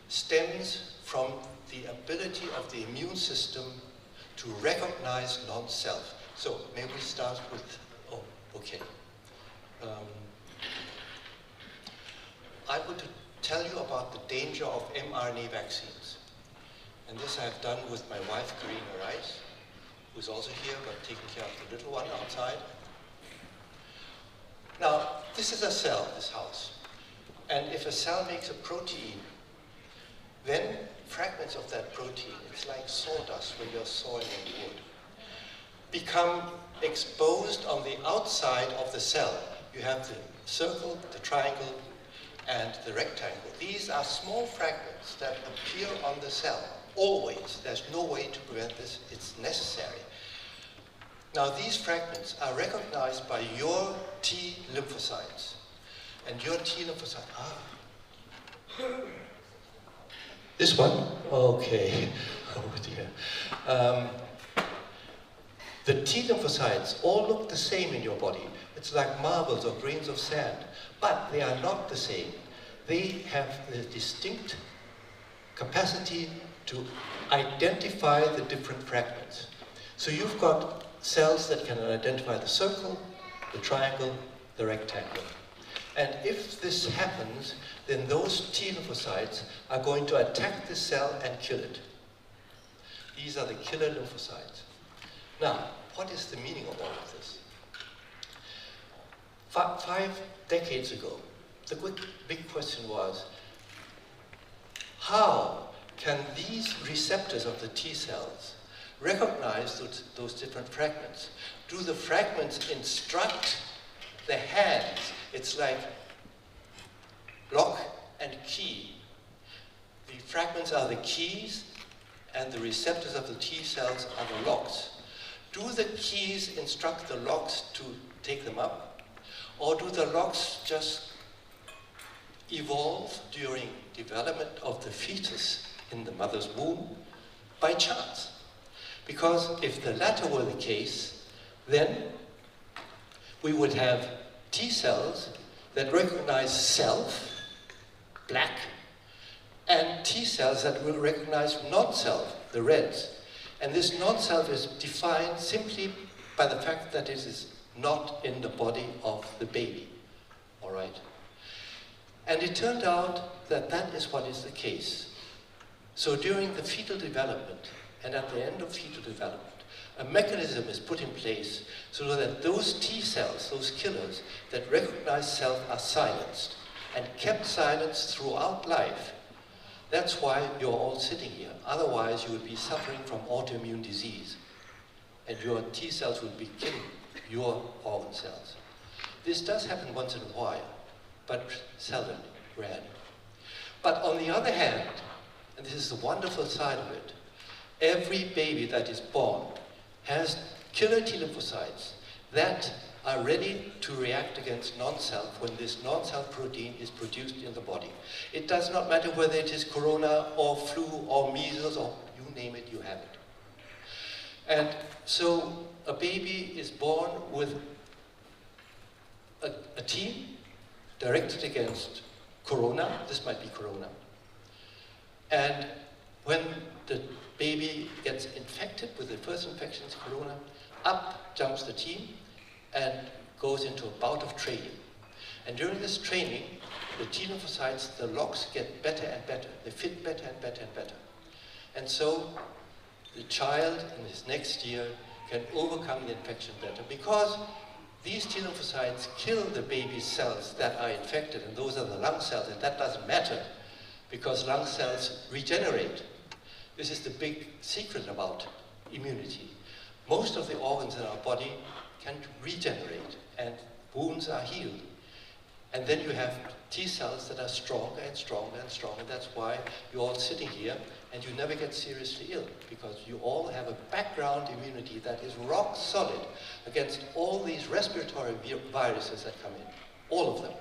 stems from the ability of the immune system to recognize non-self. So may we start with, okay. I want to tell you about the danger of mRNA vaccines. And this I have done with my wife, Karina Rice, who's also here, but taking care of the little one outside. Now, this is a cell, this house. And if a cell makes a protein, then fragments of that protein, it's like sawdust when you're sawing wood, become exposed on the outside of the cell. You have the circle, the triangle, and the rectangle. These are small fragments that appear on the cell, always. There's no way to prevent this, it's necessary. Now these fragments are recognized by your T lymphocytes. And your T lymphocyte, this one? Okay, oh dear. The T lymphocytes all look the same in your body. It's like marbles or grains of sand, but they are not the same. They have the distinct capacity to identify the different fragments. So you've got cells that can identify the circle, the triangle, the rectangle. And if this happens, then those T lymphocytes are going to attack the cell and kill it. These are the killer lymphocytes. Now, what is the meaning of all of this? 5 decades ago, the big question was, how can these receptors of the T cells recognize those different fragments? Do the fragments instruct the hands? It's like lock and key. The fragments are the keys, and the receptors of the T cells are the locks. Do the keys instruct the locks to take them up? Or do the locks just evolve during development of the fetus in the mother's womb by chance? Because if the latter were the case, then we would have T cells that recognize self, black, and T cells that will recognize non-self, the reds. And this non-self is defined simply by the fact that it is not in the body of the baby, all right? And it turned out that that is what is the case. So during the fetal development, and at the end of fetal development, a mechanism is put in place so that those T cells, those killers that recognize self, are silenced and kept silenced throughout life. That's why you're all sitting here. Otherwise, you would be suffering from autoimmune disease, and your T cells would be killing your organ cells. This does happen once in a while, but seldom, rarely. But on the other hand, and this is the wonderful side of it, every baby that is born has killer T lymphocytes that are ready to react against non-self when this non-self protein is produced in the body. It does not matter whether it is corona or flu or measles or you name it, you have it. And so a baby is born with a T directed against corona. This might be corona. And when the baby gets infected with the first infection, is corona, up jumps the T and goes into a bout of training. And during this training, the T lymphocytes, the locks get better and better. They fit better and better and better. And so the child in his next year can overcome the infection better because these T lymphocytes kill the baby's cells that are infected, and those are the lung cells, and that doesn't matter because lung cells regenerate. This is the big secret about immunity. Most of the organs in our body can regenerate, and wounds are healed. And then you have T cells that are stronger and stronger and stronger. That's why you're all sitting here and you never get seriously ill, because you all have a background immunity that is rock solid against all these respiratory viruses that come in, all of them.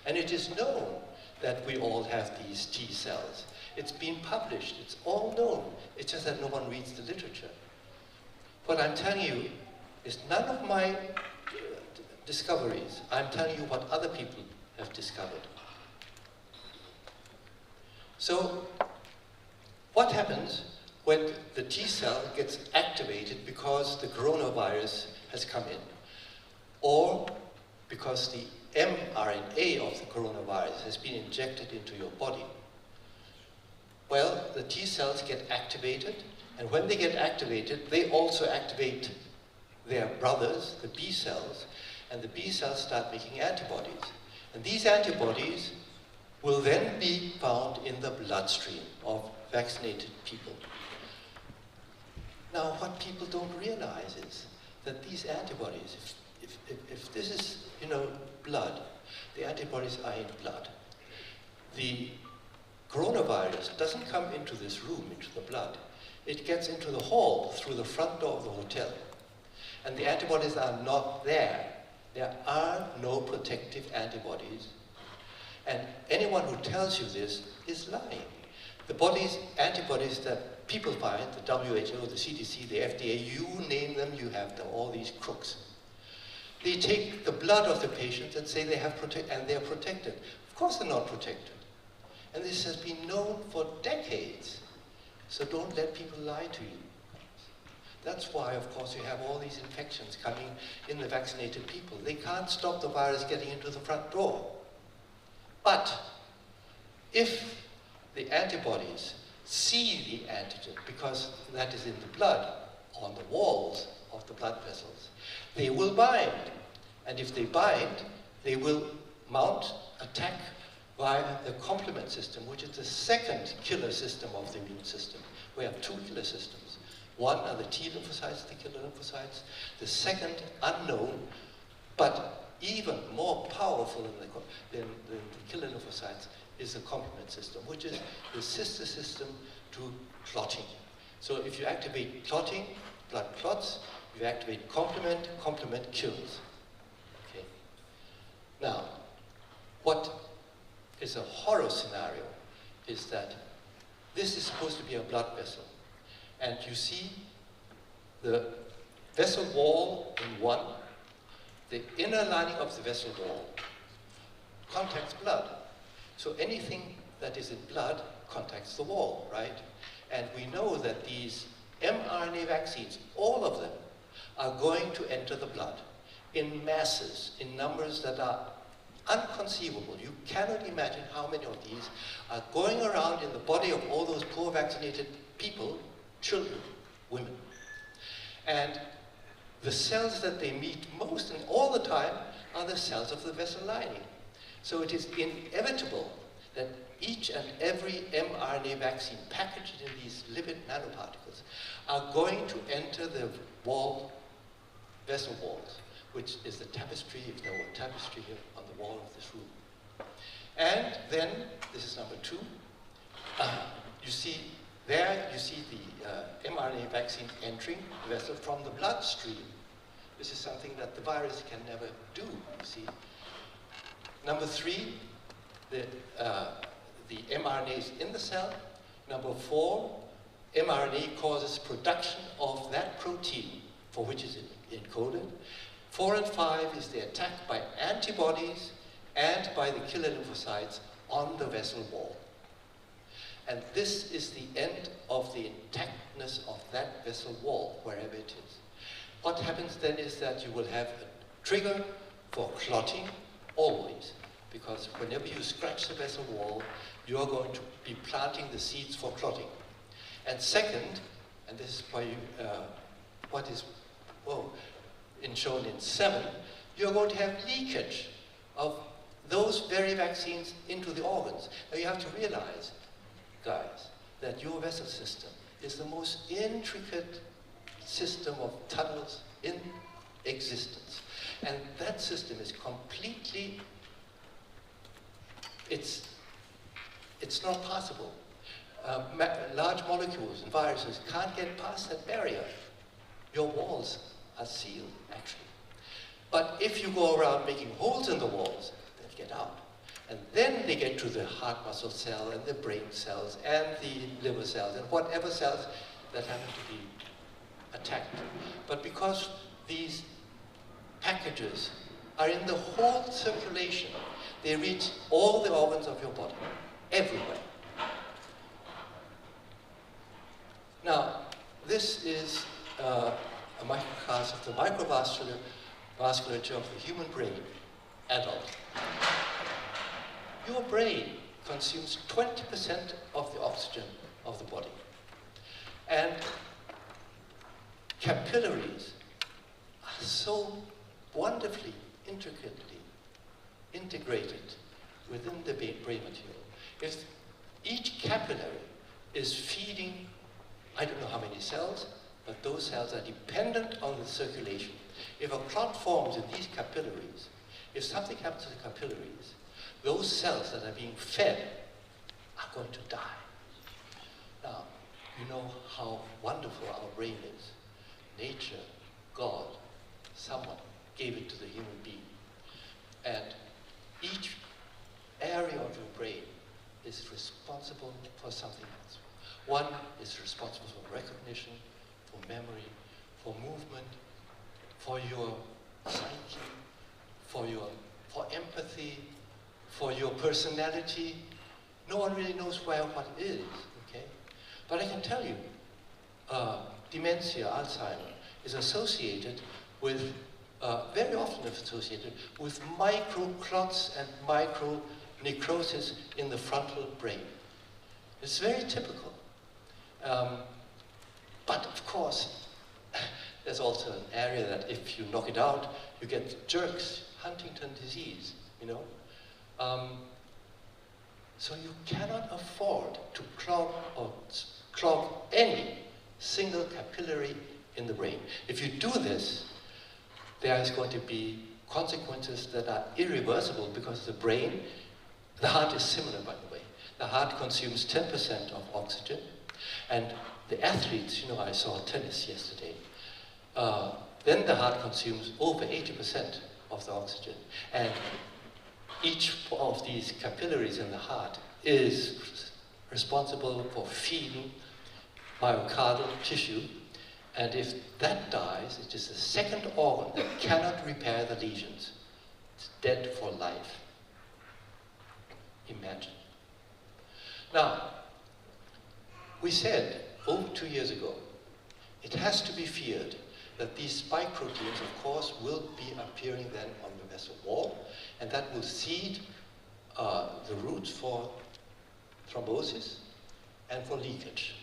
And it is known that we all have these T cells. It's been published, it's all known. It's just that no one reads the literature. What I'm telling you is none of my discoveries. I'm telling you what other people have discovered. So, what happens when the T cell gets activated because the coronavirus has come in, or because the mRNA of the coronavirus has been injected into your body? Well, the T cells get activated, and when they get activated, they also activate their brothers, the B cells, and the B cells start making antibodies. And these antibodies will then be found in the bloodstream of vaccinated people. Now, what people don't realize is that these antibodies, if this is, blood, the antibodies are in blood. The coronavirus doesn't come into this room, into the blood. It gets into the hall through the front door of the hotel. And the antibodies are not there. There are no protective antibodies. And anyone who tells you this is lying. The body's antibodies that people find, the WHO, the CDC, the FDA, you name them, you have them, all these crooks. They take the blood of the patient and say they have and they're protected. Of course they're not protected. And this has been known for decades. So don't let people lie to you. That's why, of course, you have all these infections coming in the vaccinated people. They can't stop the virus getting into the front door. But if the antibodies see the antigen, because that is in the blood, on the walls of the blood vessels, they will bind. And if they bind, they will mount, attack via the complement system, which is the second killer system of the immune system. We have two killer systems. One are the T lymphocytes, the killer lymphocytes. The second, unknown, but even more powerful than the killer lymphocytes, is the complement system, which is the sister system to clotting. So if you activate clotting, blood clots. If you activate complement, complement kills. Okay. Now, what is a horror scenario is that this is supposed to be a blood vessel. And you see the vessel wall in one, the inner lining of the vessel wall contacts blood. So anything that is in blood contacts the wall, right? And we know that these mRNA vaccines, all of them, are going to enter the blood in masses, in numbers that are unconceivable. You cannot imagine how many of these are going around in the body of all those poor vaccinated people, children, women. And the cells that they meet most and all the time are the cells of the vessel lining. So it is inevitable that each and every mRNA vaccine packaged in these lipid nanoparticles are going to enter the wall, vessel walls, which is the tapestry, if there were a tapestry here on the wall of this room. And then, this is number two, you see there, you see the mRNA vaccine entering the vessel from the bloodstream. This is something that the virus can never do, you see. Number three, the mRNA is in the cell. Number four, mRNA causes production of that protein for which is encoded. 4 and 5 is the attack by antibodies and by the killer lymphocytes on the vessel wall. And this is the end of the intactness of that vessel wall, wherever it is. What happens then is that you will have a trigger for clotting, always, because whenever you scratch the vessel wall, you are going to be planting the seeds for clotting. And second, and this is why what is shown in 7, you're going to have leakage of those very vaccines into the organs. Now you have to realize, guys, that your vessel system is the most intricate system of tunnels in existence. And that system is completely, it's not possible. Large molecules and viruses can't get past that barrier. Your walls are sealed, actually. But if you go around making holes in the walls, they'll get out. And then they get to the heart muscle cell and the brain cells and the liver cells and whatever cells that happen to be attacked. But because these packages are in the whole circulation, they reach all the organs of your body, everywhere. Now, this is a microcast of the microvasculature of the human brain, adult. Your brain consumes 20% of the oxygen of the body. And capillaries are so wonderfully, intricately integrated within the brain material. If each capillary is feeding, I don't know how many cells, but those cells are dependent on the circulation. If a clot forms in these capillaries, if something happens to the capillaries, those cells that are being fed are going to die. Now, you know how wonderful our brain is. Nature, God, someone gave it to the human being. And each area of your brain is responsible for something else. One is responsible for recognition, for memory, for movement, for your psyche, for empathy, for your personality. No one really knows where what is, okay? But I can tell you, dementia, Alzheimer, is associated with, very often associated with microclots and micronecrosis in the frontal brain. It's very typical. But of course, there's also an area that if you knock it out, you get jerks, Huntington disease, you know. So you cannot afford to clog any single capillary in the brain. If you do this, there is going to be consequences that are irreversible, because the brain, the heart is similar, by the way. The heart consumes 10% of oxygen, and the athletes, you know, I saw tennis yesterday, then the heart consumes over 80% of the oxygen. And each of these capillaries in the heart is responsible for feeding myocardial tissue, and if that dies, it is the second organ that cannot repair the lesions. It's dead for life. Imagine. Now, we said over 2 years ago, it has to be feared that these spike proteins, of course, will be appearing then on the vessel wall, and that will seed the roots for thrombosis and for leakage.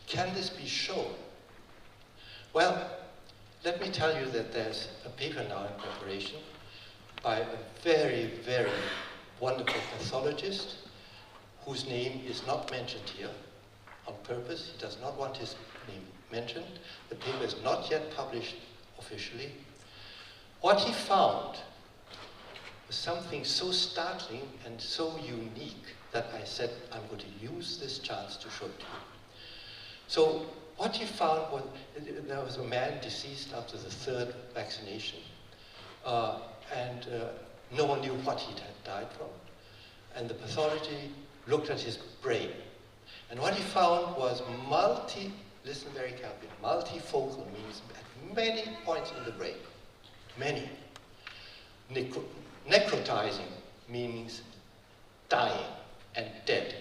Can this be shown? Well, let me tell you that there's a paper now in preparation by a very, very wonderful pathologist whose name is not mentioned here on purpose. He does not want his name mentioned. The paper is not yet published officially. What he found was something so startling and so unique that I said, I'm going to use this chance to show it to you. So what he found was, there was a man deceased after the 3rd vaccination, and no one knew what he had died from. And the pathology looked at his brain. And what he found was listen very carefully, multifocal means at many points in the brain, many. Necrotizing means dying and dead.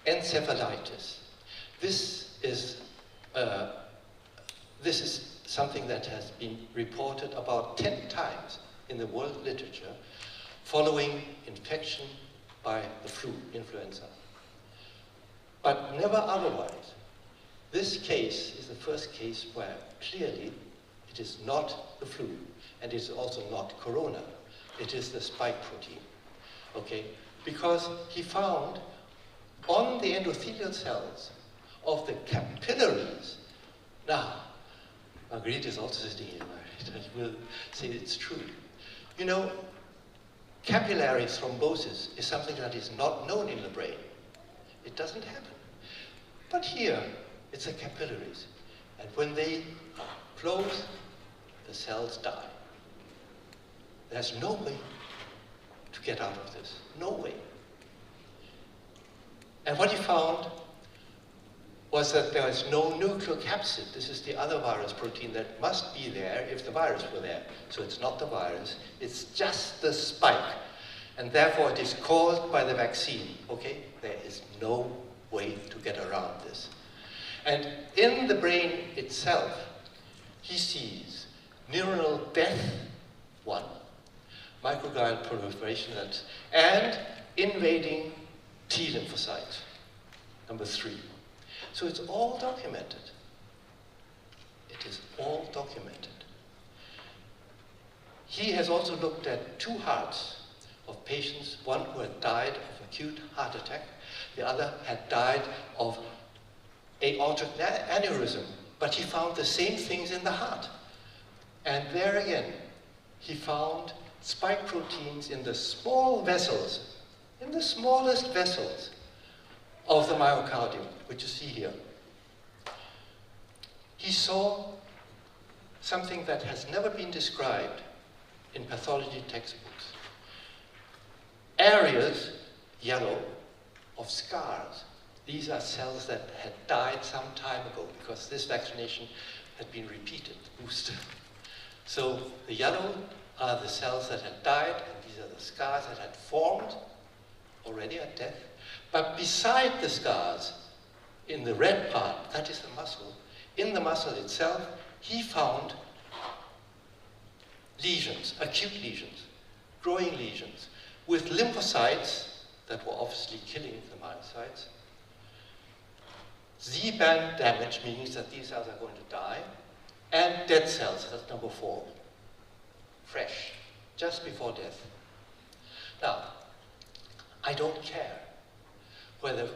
Encephalitis. This is something that has been reported about 10 times in the world literature following infection by the flu, influenza. But never otherwise. This case is the first case where clearly it is not the flu, and it is also not corona. It is the spike protein, okay? Because he found on the endothelial cells of the capillaries. Now, Marguerite is also sitting here, Marguerite will say it's true. You know, capillary thrombosis is something that is not known in the brain. It doesn't happen. But here, it's the capillaries. And when they close, the cells die. There's no way to get out of this. No way. And what he found was that there is no nucleocapsid. This is the other virus protein that must be there if the virus were there. So it's not the virus, it's just the spike. And therefore it is caused by the vaccine, okay? There is no way to get around this. And in the brain itself, he sees neuronal death, 1, microglial proliferation, and invading T lymphocytes, number 3. So it's all documented. It is all documented. He has also looked at 2 hearts of patients, one who had died of acute heart attack, the other had died of aortic aneurysm, but he found the same things in the heart. And there again, he found spike proteins in the small vessels, in the smallest vessels of the myocardium, which you see here. He saw something that has never been described in pathology textbooks. Areas, yellow, of scars. These are cells that had died some time ago because this vaccination had been repeated, booster. So the yellow are the cells that had died, and these are the scars that had formed already at death. But beside the scars, in the red part, that is the muscle, in the muscle itself, he found lesions, acute lesions, growing lesions, with lymphocytes that were obviously killing the myocytes. Z-band damage means that these cells are going to die, and dead cells, that's number 4, fresh, just before death. Now, I don't care whether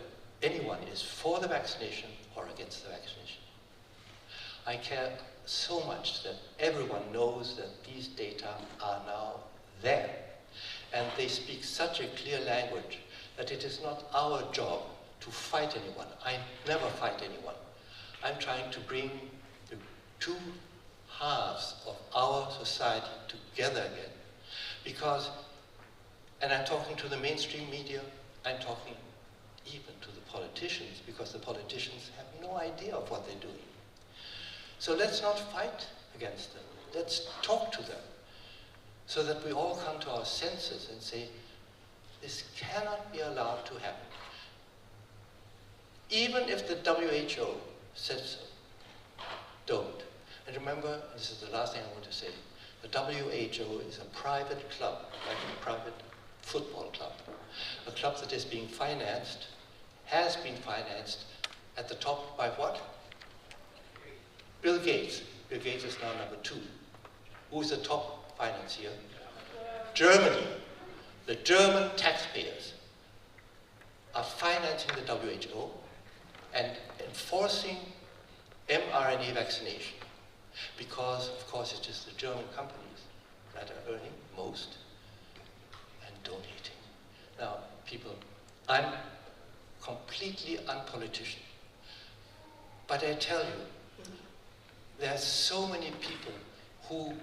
anyone is for the vaccination or against the vaccination. I care so much that everyone knows that these data are now there, and they speak such a clear language that it is not our job to fight anyone. I never fight anyone. I'm trying to bring the two halves of our society together again. Because, and I'm talking to the mainstream media, I'm talking even to the politicians, because the politicians have no idea of what they're doing. So let's not fight against them. Let's talk to them so that we all come to our senses and say, this cannot be allowed to happen. Even if the WHO says so, don't. And remember, this is the last thing I want to say, the WHO is a private club, like a private football club. A club that is being financed, has been financed at the top by what? Bill Gates. Bill Gates is now number 2. Who's the top financier? Germany. The German taxpayers are financing the WHO and enforcing mRNA vaccination, because, of course, it is the German companies that are earning most and donating. Now, people, I'm completely unpolitician, but I tell you, there are so many people who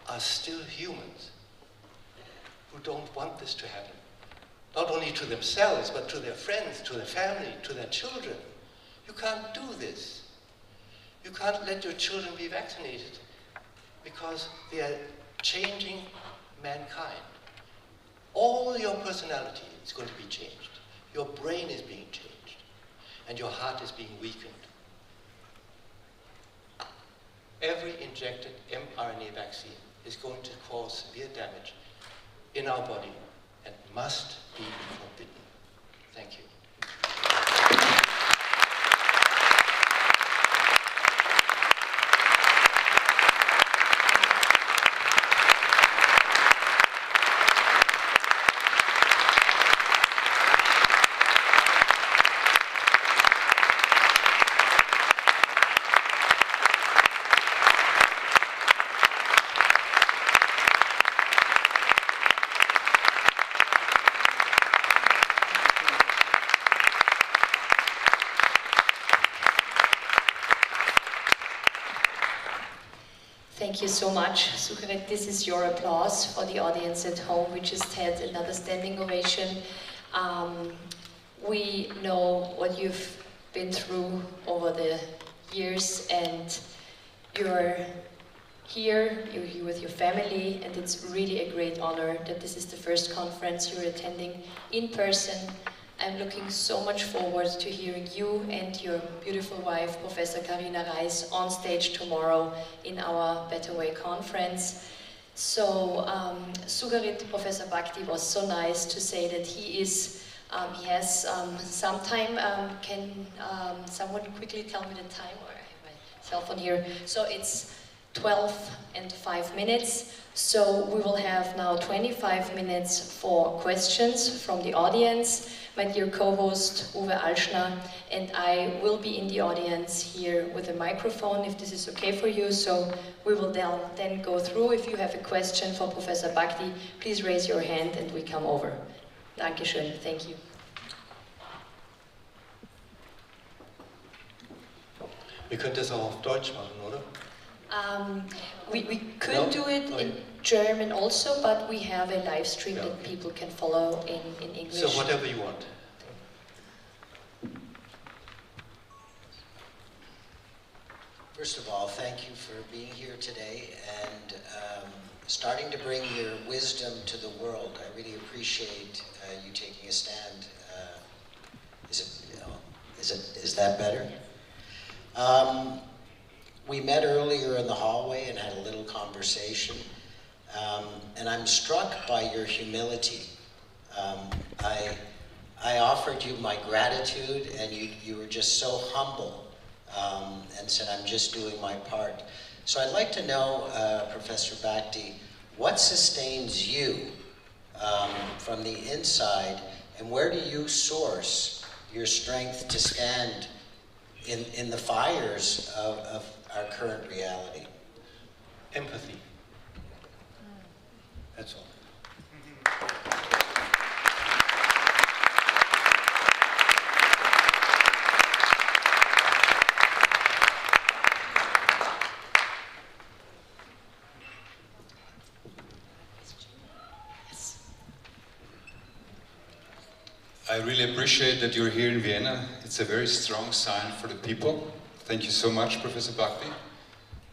are still humans, who don't want this to happen. Not only to themselves, but to their friends, to their family, to their children. You can't do this. You can't let your children be vaccinated because they are changing mankind. All your personality is going to be changed. Your brain is being changed, and your heart is being weakened. Every injected mRNA vaccine is going to cause severe damage in our body and must be forbidden. Thank you. Thank you so much, Sucharit. This is your applause for the audience at home. We just had another standing ovation. We know what you've been through over the years, and you're here, you're here with your family, and it's really a great honor that this is the first conference you're attending in person. I'm looking so much forward to hearing you and your beautiful wife, Professor Karina Reis, on stage tomorrow in our Better Way conference. So, Sucharit, Professor Bhakti was so nice to say that he has some time. Can someone quickly tell me the time? Or I have my cell phone here. So it's 12 and 5 minutes. So we will have now 25 minutes for questions from the audience. My dear co-host Uwe Alschner and I will be in the audience here with a microphone, if this is okay for you. So we will then go through. If you have a question for Professor Bhakti, please raise your hand and we come over. Dankeschön. Thank you. Wir können das auch auf Deutsch machen, oder? We could do it in German also, but we have a live stream that people can follow in English. So whatever you want. First of all, thank you for being here today and starting to bring your wisdom to the world. I really appreciate you taking a stand. Is that better? We met earlier in the hallway and had a little conversation, and I'm struck by your humility. I offered you my gratitude, and you were just so humble and said, I'm just doing my part. So I'd like to know, Professor Bhakti, what sustains you from the inside, and where do you source your strength to stand in the fires of our current reality? Empathy. That's all. I really appreciate that you're here in Vienna. It's a very strong sign for the people. Thank you so much, Professor Bhakti.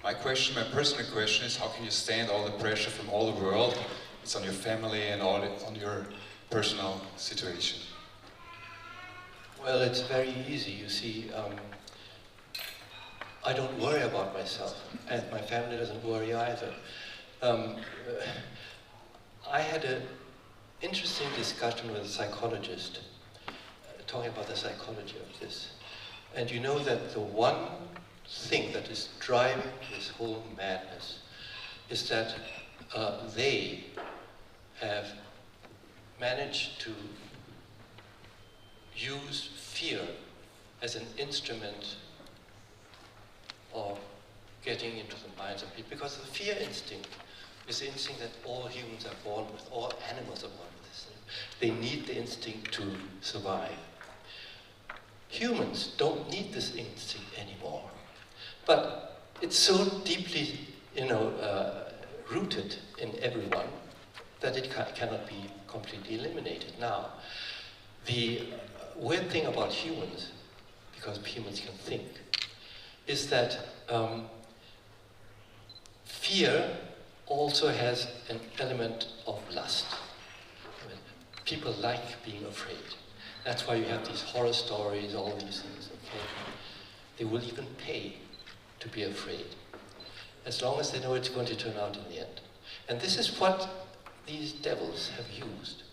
My personal question is, how can you stand all the pressure from all the world? It's on your family and on your personal situation. Well, it's very easy. You see, I don't worry about myself, and my family doesn't worry either. I had an interesting discussion with a psychologist, talking about the psychology of this. And you know that the one thing that is driving this whole madness is that they have managed to use fear as an instrument of getting into the minds of people. Because the fear instinct is the instinct that all humans are born with, all animals are born with this. They need the instinct to survive. Humans don't need this instinct anymore. But it's so deeply, rooted in everyone that it cannot be completely eliminated. Now, the weird thing about humans, because humans can think, is that fear also has an element of lust. I mean, people like being afraid. That's why you have these horror stories, all these things, okay? They will even pay to be afraid, as long as they know it's going to turn out in the end. And this is what these devils have used.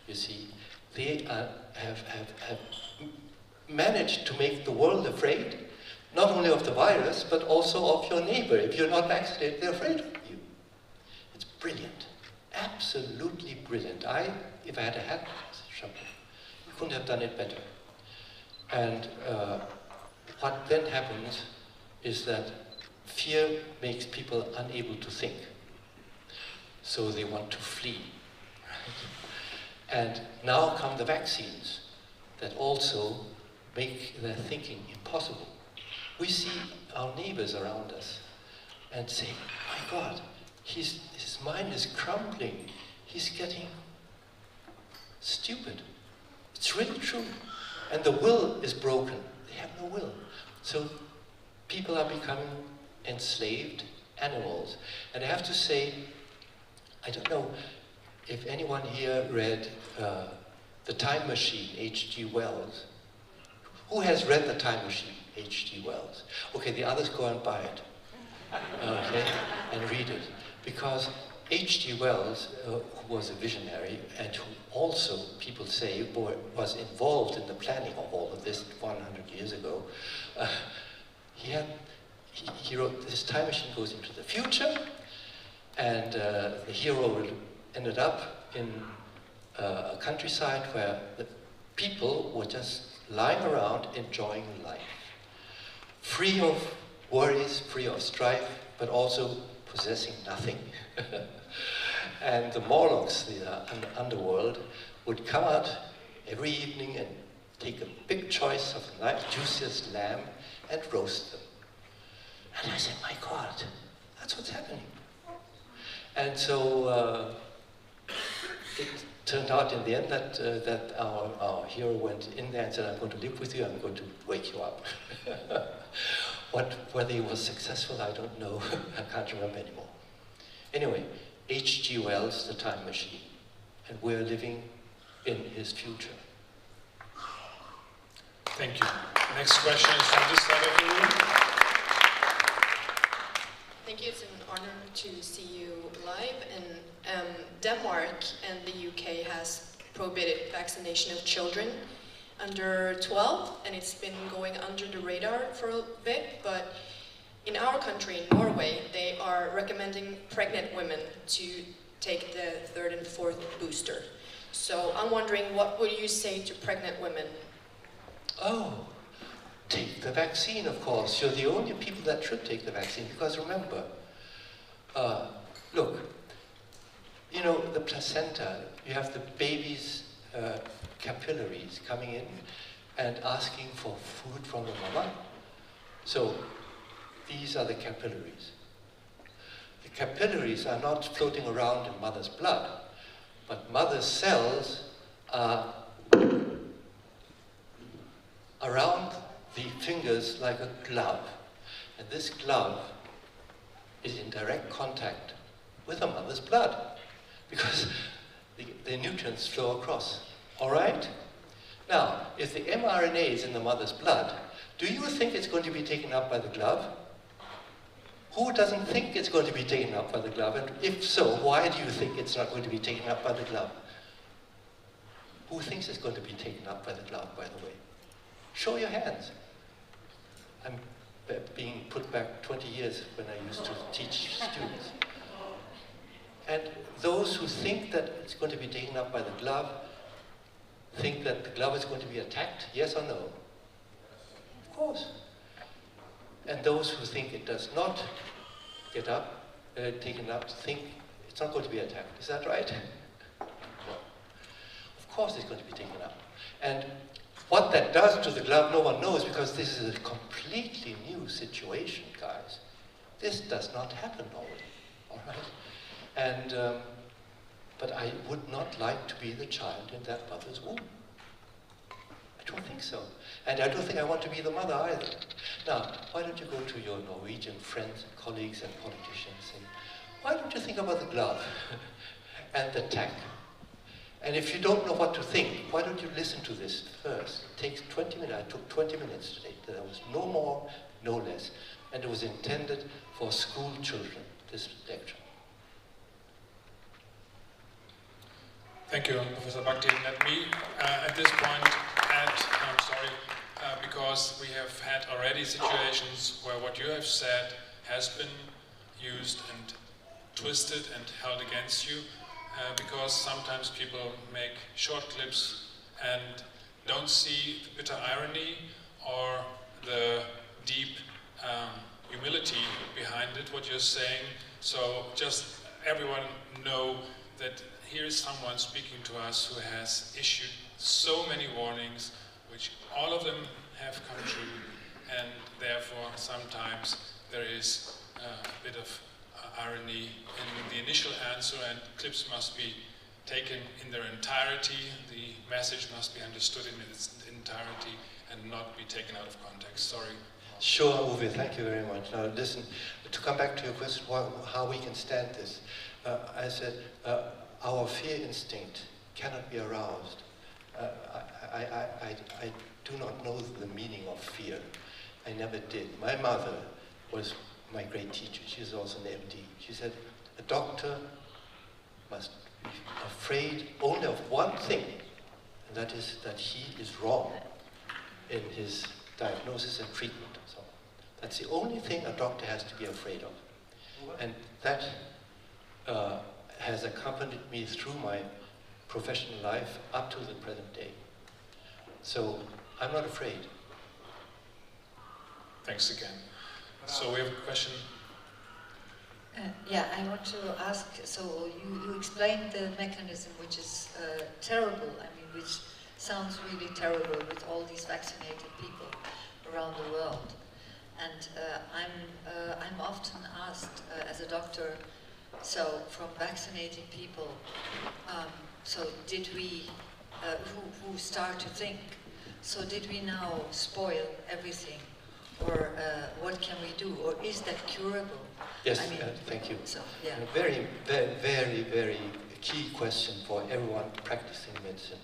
You see, they have managed to make the world afraid, not only of the virus, but also of your neighbor. If you're not vaccinated, they're afraid of you. It's brilliant, absolutely brilliant. If I had a hat, you couldn't have done it better. And what then happens is that fear makes people unable to think. So they want to flee. Right? And now come the vaccines that also make their thinking impossible. We see our neighbors around us and say, my God, his mind is crumbling. He's getting stupid. It's really true. And the will is broken. They have no will. So people are becoming enslaved animals. And I have to say, I don't know if anyone here read The Time Machine, H.G. Wells. Who has read The Time Machine, H.G. Wells? Okay, the others go and buy it, okay, and read it. Because H.G. Wells, who was a visionary and who also, people say, was involved in the planning of all of this 100 years ago, he wrote, this time machine goes into the future, and the hero ended up in a countryside where the people were just lying around enjoying life, free of worries, free of strife, but also possessing nothing. And the Morlocks, the underworld, would come out every evening and take a big choice of the juiciest lamb and roast them. And I said, my God, that's what's happening. And so it turned out in the end that our hero went in there and said, I'm going to live with you, I'm going to wake you up. Whether he was successful, I don't know. I can't remember anymore. Anyway, H.G. Wells, The Time Machine, and we're living in his future. Thank you. Next question is from this side of the room. Thank you. It's an honor to see you live. And Denmark and the UK has prohibited vaccination of children under 12, and it's been going under the radar for a bit. But in our country, in Norway, they are recommending pregnant women to take the 3rd and 4th booster. So I'm wondering, what would you say to pregnant women Oh, take the vaccine, of course. You're the only people that should take the vaccine, because remember, look, you know, the placenta, you have the baby's capillaries coming in and asking for food from the mama. So these are the capillaries. The capillaries are not floating around in mother's blood, but mother's cells are around the fingers like a glove. And this glove is in direct contact with the mother's blood because the nutrients flow across. All right? Now, if the mRNA is in the mother's blood, do you think it's going to be taken up by the glove? Who doesn't think it's going to be taken up by the glove? And if so, why do you think it's not going to be taken up by the glove? Who thinks it's going to be taken up by the glove, by the way? Show your hands. I'm being put back 20 years when I used to teach students. And those who think that it's going to be taken up by the glove think that the glove is going to be attacked, yes or no? Of course. And those who think it does not get up, taken up, think it's not going to be attacked. Is that right? No. Of course it's going to be taken up. And what that does to the glove, no one knows, because this is a completely new situation, guys. This does not happen normally, all right? And, but I would not like to be the child in that mother's womb. I don't think so. And I don't think I want to be the mother either. Now, why don't you go to your Norwegian friends, colleagues, and politicians and say, why don't you think about the glove and the tack? And if you don't know what to think, why don't you listen to this first? It takes 20 minutes. I took 20 minutes today. There was no more, no less. And it was intended for school children, this lecture. Thank you, Professor Bhakti. Let me, at this point, add, I'm sorry, because we have had already situations where what you have said has been used and twisted and held against you, because sometimes people make short clips and don't see the bitter irony or the deep humility behind it, what you're saying. So just everyone know that here is someone speaking to us who has issued so many warnings, which all of them have come true, and therefore sometimes there is a bit of irony in the initial answer, and clips must be taken in their entirety. The message must be understood in its entirety and not be taken out of context. Sorry. Sure, Uwe, thank you very much. Now listen, to come back to your question, how we can stand this. I said, our fear instinct cannot be aroused. I do not know the meaning of fear. I never did. My mother was my great teacher. She was also an MD. She said, a doctor must be afraid only of one thing, and that is that he is wrong in his diagnosis and treatment. So that's the only thing a doctor has to be afraid of. And that has accompanied me through my professional life up to the present day. So I'm not afraid. Thanks again. So we have a question. Yeah, I want to ask, so you explained the mechanism, which is terrible, I mean, which sounds really terrible with all these vaccinated people around the world. And I'm often asked as a doctor, so from vaccinated people, so did we, who start to think, so did we now spoil everything? Or what can we do? Or is that curable? Yes, I mean, thank you. So, yeah. A very, very, very, very key question for everyone practicing medicine.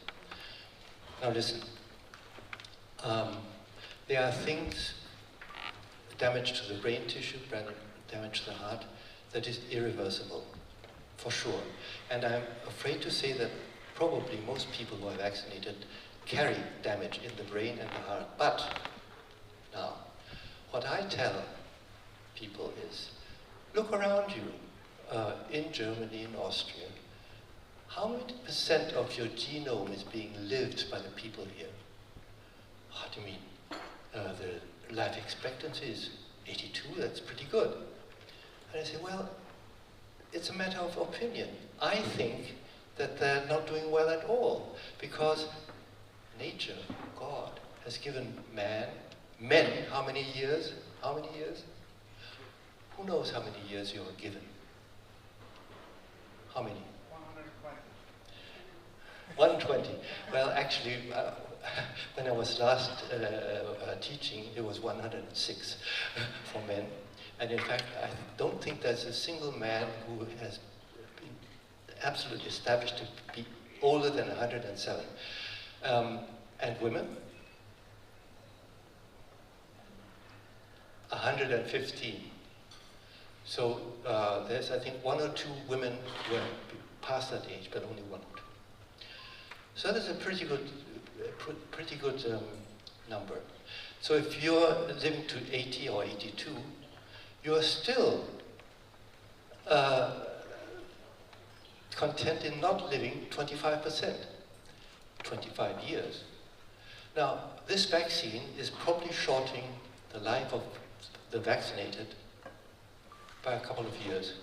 Now listen, there are things, damage to the brain tissue, damage to the heart, that is irreversible, for sure. And I'm afraid to say that probably most people who are vaccinated carry damage in the brain and the heart. But now, what I tell people is, look around you, in Germany, in Austria, how many % of your genome is being lived by the people here? what do you mean? The life expectancy is 82, that's pretty good. And I say, well, it's a matter of opinion. I think that they're not doing well at all, because nature, God, has given men, how many years? How many years? Who knows how many years you are given? How many? 120. Well, actually, when I was last teaching, it was 106 for men. And in fact, I don't think there's a single man who has been absolutely established to be older than 107. And women? 115. So there's, I think, 1 or 2 women who are past that age, but only 1 or 2. So that's a pretty good number. So if you're living to 80 or 82, you're still content in not living 25%, 25 years. Now, this vaccine is probably shortening the life of the vaccinated by a couple of years.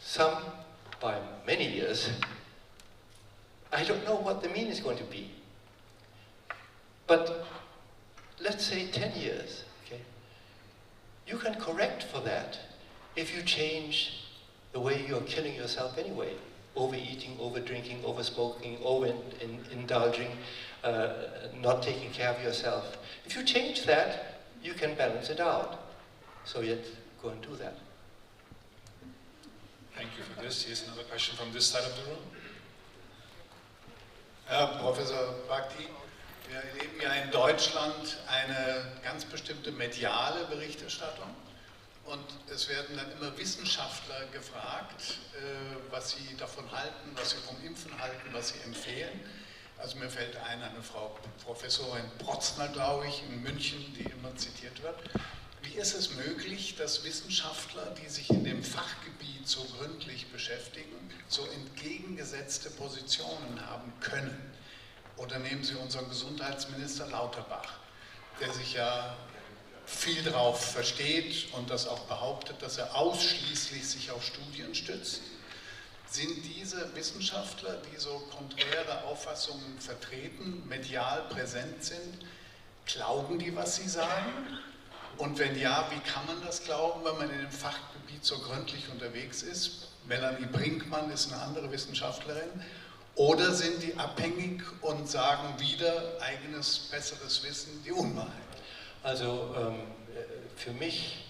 Some by many years. I don't know what the mean is going to be. But let's say 10 years, okay? You can correct for that if you change the way you're killing yourself anyway. Overeating, over-drinking, over-smoking, over-indulging, not taking care of yourself. If you change that, you can balance it out. So yet, go and do that. Thank you for this. Here's another question from this side of the room. Herr Professor Bhakti, wir erleben ja in Deutschland eine ganz bestimmte mediale Berichterstattung und es werden dann immer Wissenschaftler gefragt, was sie davon halten, was sie vom Impfen halten, was sie empfehlen. Also mir fällt ein, eine Frau Professorin Protzner, glaube ich, in München, die immer zitiert wird. Wie ist es möglich, dass Wissenschaftler, die sich in dem Fachgebiet so gründlich beschäftigen, so entgegengesetzte Positionen haben können? Oder nehmen Sie unseren Gesundheitsminister Lauterbach, der sich ja viel drauf versteht und das auch behauptet, dass er ausschließlich sich auf Studien stützt. Sind diese Wissenschaftler, die so konträre Auffassungen vertreten, medial präsent sind, glauben die, was sie sagen? Und wenn ja, wie kann man das glauben, wenn man in dem Fachgebiet so gründlich unterwegs ist? Melanie Brinkmann ist eine andere Wissenschaftlerin. Oder sind die abhängig und sagen wieder eigenes, besseres Wissen die Unwahrheit? Also für mich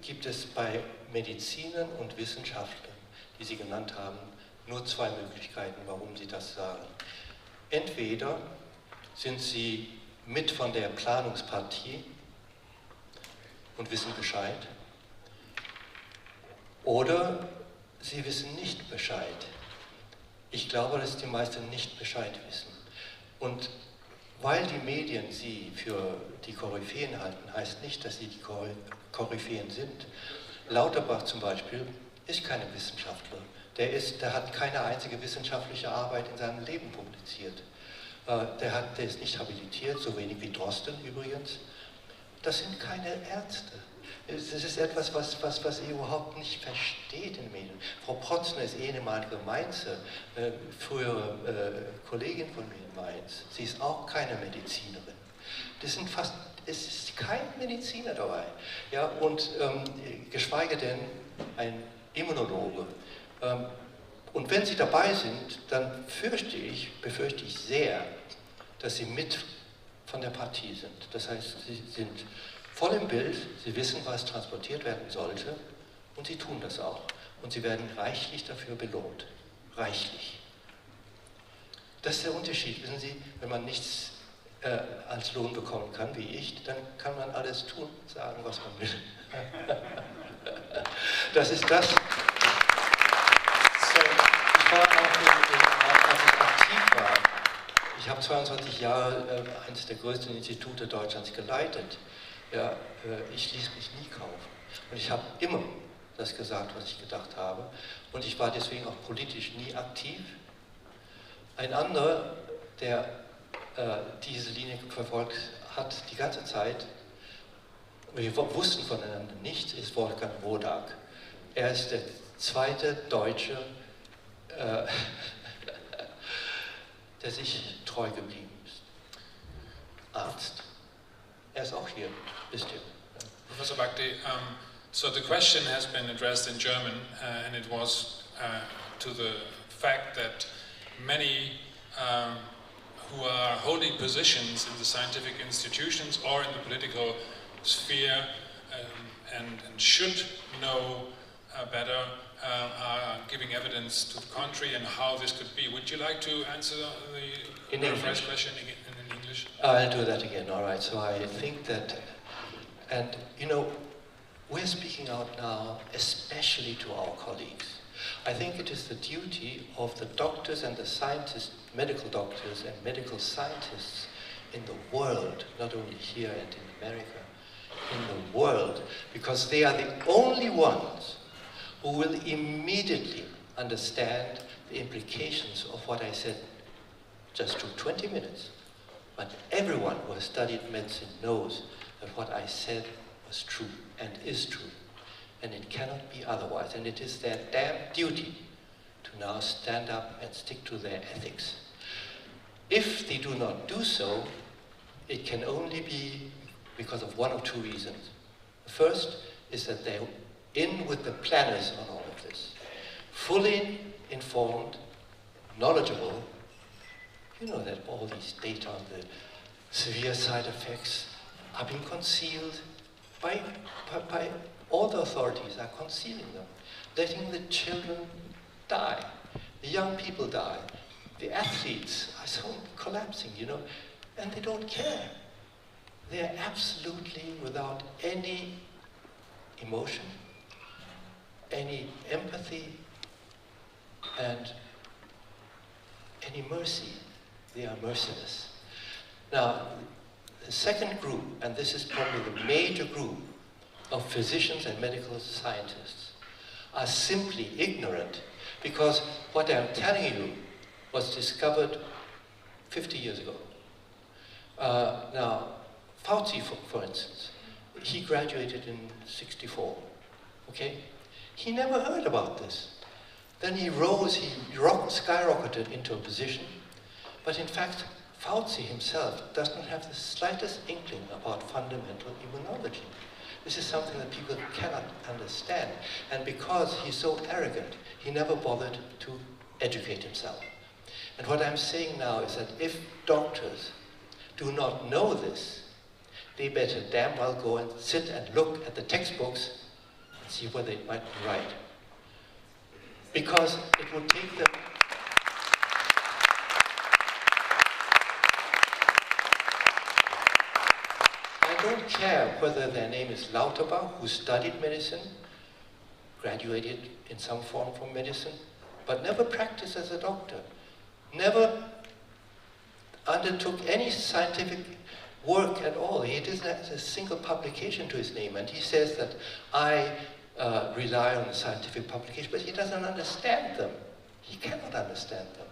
gibt es bei Medizinern und Wissenschaftlern, die Sie genannt haben, nur 2 Möglichkeiten, warum sie das sagen. Entweder sind sie mit von der Planungspartie und wissen Bescheid, oder sie wissen nicht Bescheid. Ich glaube, dass die meisten nicht Bescheid wissen. Und weil die Medien sie für die Koryphäen halten, heißt nicht, dass sie die Koryphäen sind. Lauterbach zum Beispiel ist kein Wissenschaftler. Der hat keine einzige wissenschaftliche Arbeit in seinem Leben publiziert. Der ist nicht habilitiert, so wenig wie Drosten übrigens. Das sind keine Ärzte. Das ist etwas, was ihr überhaupt nicht versteht in den Medien. Frau Protzner ist ehemalige Mainzer, frühere Kollegin von mir in Mainz. Sie ist auch keine Medizinerin. Es ist kein Mediziner dabei. Ja, und geschweige denn ein Immunologe. Und wenn sie dabei sind, dann befürchte ich sehr, dass sie mit von der Partie sind. Das heißt, sie sind voll im Bild, sie wissen, was transportiert werden sollte und sie tun das auch. Und sie werden reichlich dafür belohnt. Reichlich. Das ist der Unterschied. Wissen Sie, wenn man nichts als Lohn bekommen kann, wie ich, dann kann man alles tun, sagen, was man will. Das ist das. Ich war auch, als ich aktiv war, ich habe 22 Jahre eines der größten Institute Deutschlands geleitet. Ja, ich ließ mich nie kaufen. Und ich habe immer das gesagt, was ich gedacht habe. Und ich war deswegen auch politisch nie aktiv. Ein anderer, der diese Linie verfolgt hat die ganze Zeit. Wir wussten voneinander nichts, ist Wolfgang Wodak. Er ist der zweite Deutsche, der sich treu geblieben ist. Arzt. Er ist auch hier, wisst ihr. Professor Bhakti, so the question has been addressed in German, and it was to the fact that many who are holding positions in the scientific institutions or in the political sphere and should know better are giving evidence to the contrary and how this could be. Would you like to answer the first question in English? I'll do that again, all right. So I think that, and you know, we're speaking out now especially to our colleagues. I think it is the duty of the doctors and the scientists, medical doctors and medical scientists in the world, not only here and in America, in the world, because they are the only ones who will immediately understand the implications of what I said just took 20 minutes. But everyone who has studied medicine knows that what I said was true and is true. And it cannot be otherwise. And it is their damn duty to now stand up and stick to their ethics. If they do not do so, it can only be because of one or two reasons. The first is that they're in with the planners on all of this. Fully informed, knowledgeable. You know that all these data on the severe side effects are being concealed by all the authorities are concealing them, letting the children die, the young people die, the athletes are so collapsing, you know, and they don't care. They are absolutely without any emotion, any empathy, and any mercy. They are merciless. Now, the second group, and this is probably the major group of physicians and medical scientists, are simply ignorant because what I'm telling you was discovered 50 years ago. Now, Fauci, for instance, he graduated in '64, okay? He never heard about this. Then he rose, he skyrocketed into a position, but in fact, Fauci himself does not have the slightest inkling about fundamental immunology. This is something that people cannot understand. And because he's so arrogant, he never bothered to educate himself. And what I'm saying now is that if doctors do not know this, they better damn well go and sit and look at the textbooks and see whether it might be right. Because it will take them I don't care whether their name is Lauterbach, who studied medicine, graduated in some form from medicine, but never practiced as a doctor, never undertook any scientific work at all. He doesn't have a single publication to his name, and he says that I rely on scientific publication, but he doesn't understand them. He cannot understand them.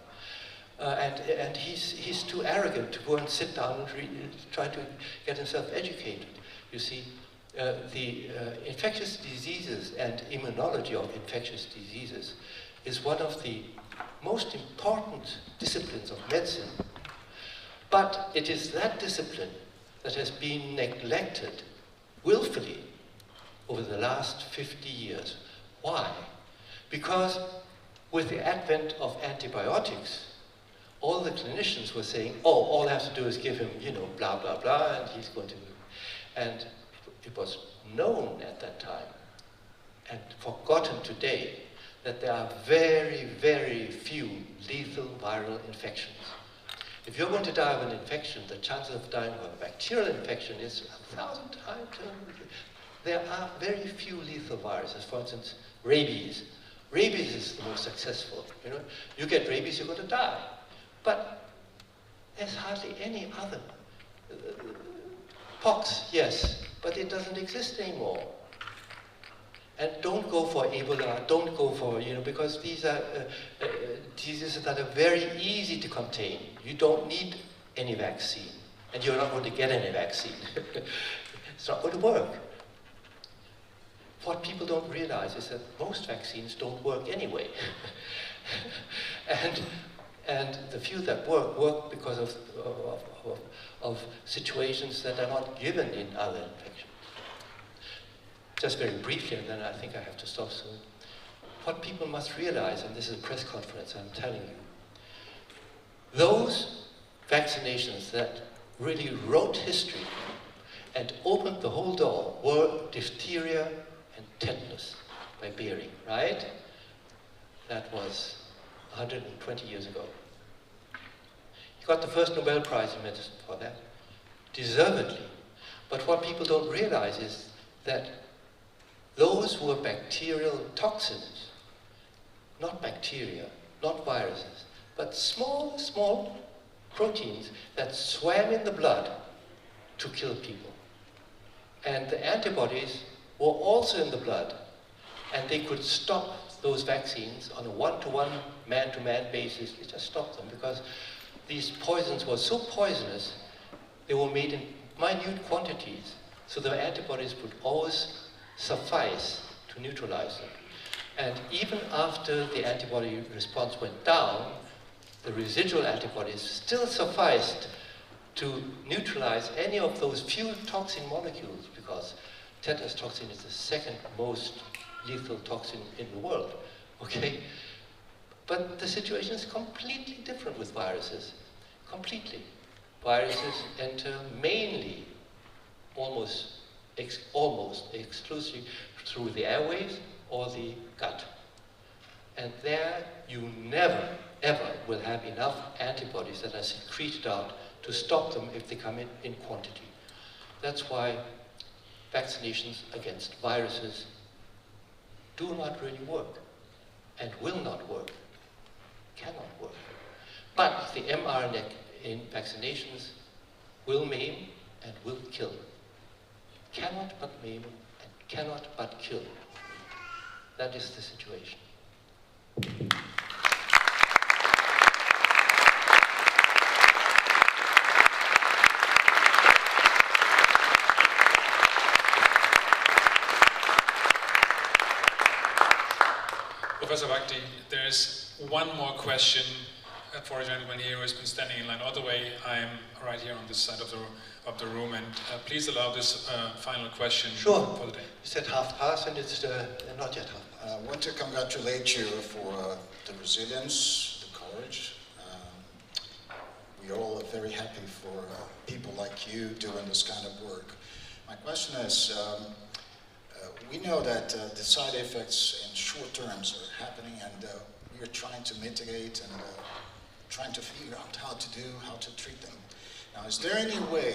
And he's too arrogant to go and sit down and try to get himself educated. You see, the infectious diseases and immunology of infectious diseases is one of the most important disciplines of medicine. But it is that discipline that has been neglected willfully over the last 50 years. Why? Because with the advent of antibiotics, all the clinicians were saying, oh, all I have to do is give him, you know, blah, blah, blah, and he's going to... And it was known at that time, and forgotten today, that there are very, very few lethal viral infections. If you're going to die of an infection, the chances of dying of a bacterial infection is 1,000 times. There are very few lethal viruses. For instance, rabies. Rabies is the most successful. You know, you get rabies, you're going to die. But there's hardly any other. Pox, yes, but it doesn't exist anymore. And don't go for Ebola, don't go for, you know, because these are diseases that are very easy to contain. You don't need any vaccine. And you're not going to get any vaccine. It's not going to work. What people don't realize is that most vaccines don't work anyway. and the few that work because of situations that are not given in other infections. Just very briefly, and then I think I have to stop soon. What people must realize, and this is a press conference, I'm telling you, those vaccinations that really wrote history and opened the whole door were diphtheria and tetanus by Bering, right? That was 120 years ago. He got the first Nobel Prize in medicine for that, deservedly. But what people don't realize is that those were bacterial toxins, not bacteria, not viruses, but small proteins that swam in the blood to kill people. And the antibodies were also in the blood, and they could stop those vaccines on a one-to-one, man-to-man basis. They just stopped them because these poisons were so poisonous, they were made in minute quantities, so the antibodies would always suffice to neutralize them. And even after the antibody response went down, the residual antibodies still sufficed to neutralize any of those few toxin molecules, because tetanus toxin is the second most lethal toxin in the world, okay? But the situation is completely different with viruses, completely. Viruses enter mainly, almost exclusively through the airways or the gut. And there you never, ever will have enough antibodies that are secreted out to stop them if they come in quantity. That's why vaccinations against viruses do not really work and will not work, cannot work. But the mRNA in vaccinations will maim and will kill. Cannot but maim and cannot but kill. That is the situation. Professor Bhakti, there's one more question for a gentleman here who has been standing in line all the way. I'm right here on this side of the room, and please allow this final question for the day. You said half past, and it's not yet half past. I want to congratulate you for the resilience, the courage. We are all very happy for people like you doing this kind of work. My question is, we know that the side effects in short terms are happening, and we are trying to mitigate and trying to figure out how to treat them. Now, is there any way,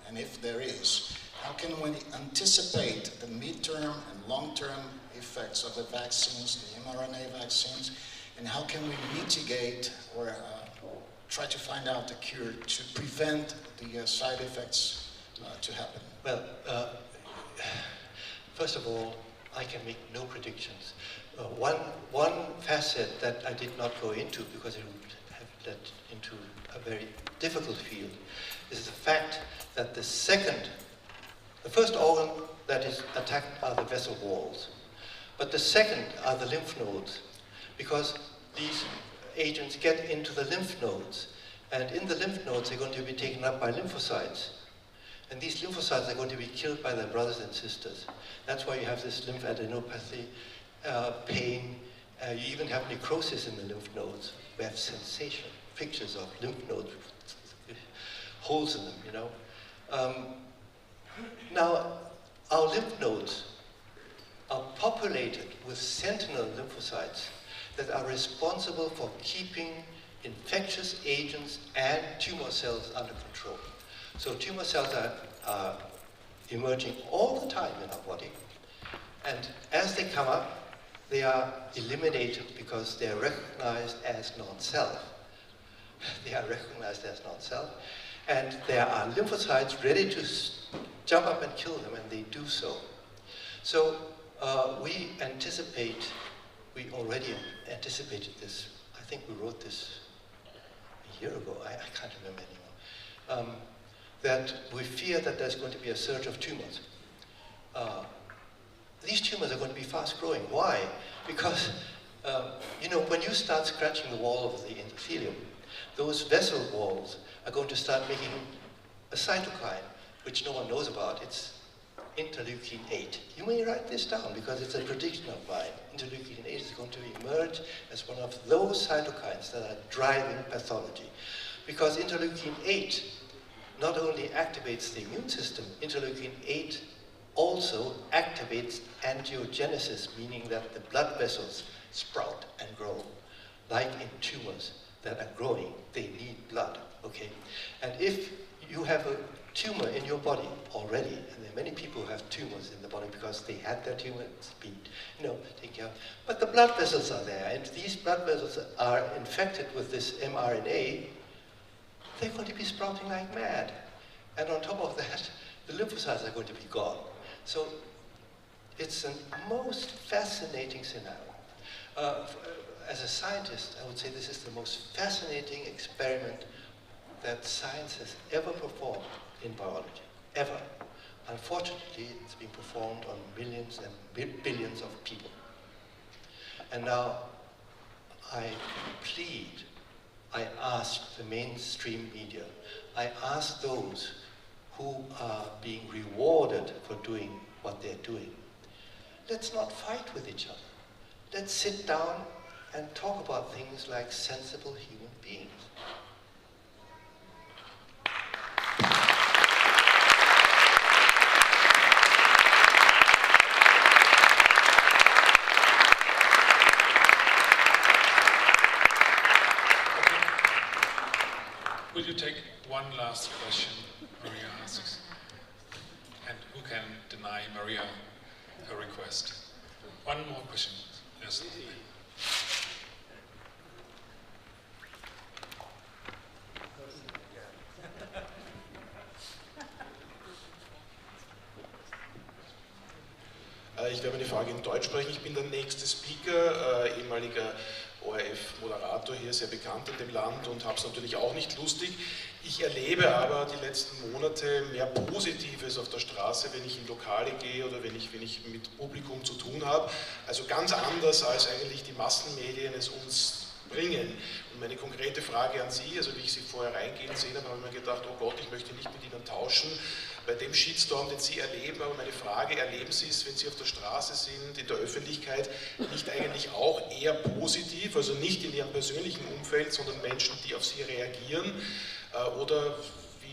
and if there is, how can we anticipate the midterm and long-term effects of the vaccines, the mRNA vaccines, and how can we mitigate or try to find out the cure to prevent the side effects to happen? Well, first of all, I can make no predictions. One facet that I did not go into because it would have led into a very difficult field is the fact that the first organ that is attacked are the vessel walls, but the second are the lymph nodes, because these agents get into the lymph nodes, and in the lymph nodes they're going to be taken up by lymphocytes. And these lymphocytes are going to be killed by their brothers and sisters. That's why you have this lymphadenopathy, pain. You even have necrosis in the lymph nodes. We have sensation, pictures of lymph nodes with holes in them, you know. Now, our lymph nodes are populated with sentinel lymphocytes that are responsible for keeping infectious agents and tumor cells under control. So tumor cells are emerging all the time in our body, and as they come up, they are eliminated because they are recognized as non-self. They are recognized as non-self, and there are lymphocytes ready to jump up and kill them, and they do so. So we already anticipated this. I think we wrote this a year ago. I can't remember anymore. that we fear that there's going to be a surge of tumors. These tumors are going to be fast growing. Why? Because, you know, when you start scratching the wall of the endothelium, those vessel walls are going to start making a cytokine, which no one knows about. It's interleukin 8. You may write this down because it's a prediction of mine. Interleukin 8 is going to emerge as one of those cytokines that are driving pathology. Because interleukin 8 not only activates the immune system, interleukin 8 also activates angiogenesis, meaning that the blood vessels sprout and grow. Like in tumors that are growing, they need blood, okay? And if you have a tumor in your body already, and there are many people who have tumors in the body because they had their tumor, it's been, you know, taken care of. But the blood vessels are there, and these blood vessels are infected with this mRNA, they're going to be sprouting like mad. And on top of that, the lymphocytes are going to be gone. So it's a most fascinating scenario. As a scientist, I would say this is the most fascinating experiment that science has ever performed in biology, ever. Unfortunately, it's been performed on millions and billions of people. And now I ask the mainstream media, I ask those who are being rewarded for doing what they're doing, let's not fight with each other. Let's sit down and talk about things like sensible human beings. Will you take one last question Maria asks? And who can deny Maria her request? One more question. Yes. Ich werde meine Frage in Deutsch sprechen. Ich bin der nächste Speaker, ehemaliger ORF-Moderator hier, sehr bekannt in dem Land und habe es natürlich auch nicht lustig. Ich erlebe aber die letzten Monate mehr Positives auf der Straße, wenn ich in Lokale gehe oder wenn ich mit Publikum zu tun habe. Also ganz anders, als eigentlich die Massenmedien es uns bringen. Und meine konkrete Frage an Sie, also wie ich Sie vorher reingehen sehen habe, habe ich mir gedacht, oh Gott, ich möchte nicht mit Ihnen tauschen, bei dem Shitstorm, den Sie erleben, aber meine Frage, erleben Sie es, wenn Sie auf der Straße sind, in der Öffentlichkeit, nicht eigentlich auch eher positiv, also nicht in Ihrem persönlichen Umfeld, sondern Menschen, die auf Sie reagieren, oder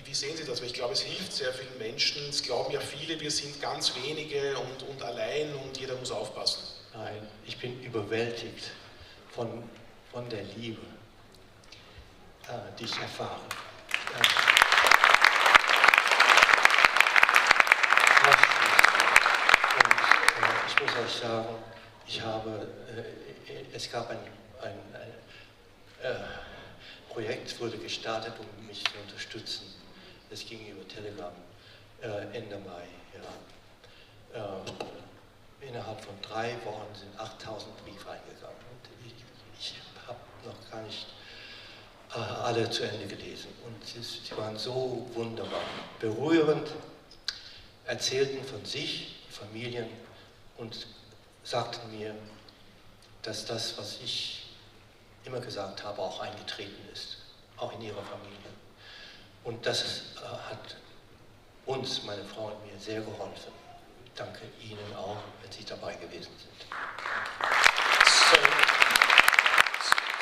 wie sehen Sie das? Weil ich glaube, es hilft sehr vielen Menschen, es glauben ja viele, wir sind ganz wenige und allein und jeder muss aufpassen. Nein, ich bin überwältigt von der Liebe, die ich erfahre. Und ich muss euch sagen, es gab ein Projekt, wurde gestartet, um mich zu unterstützen. Es ging über Telegram Ende Mai. Ja. Innerhalb von 3 Wochen sind 8000 Briefe eingegangen. Und ich habe noch gar nicht alle zu Ende gelesen. Und sie waren so wunderbar, berührend, erzählten von sich, Familien, und sagten mir, dass das, was ich immer gesagt habe, auch eingetreten ist, auch in ihrer Familie. Und das hat uns, meine Frau und mir, sehr geholfen. Danke Ihnen auch, wenn Sie dabei gewesen sind.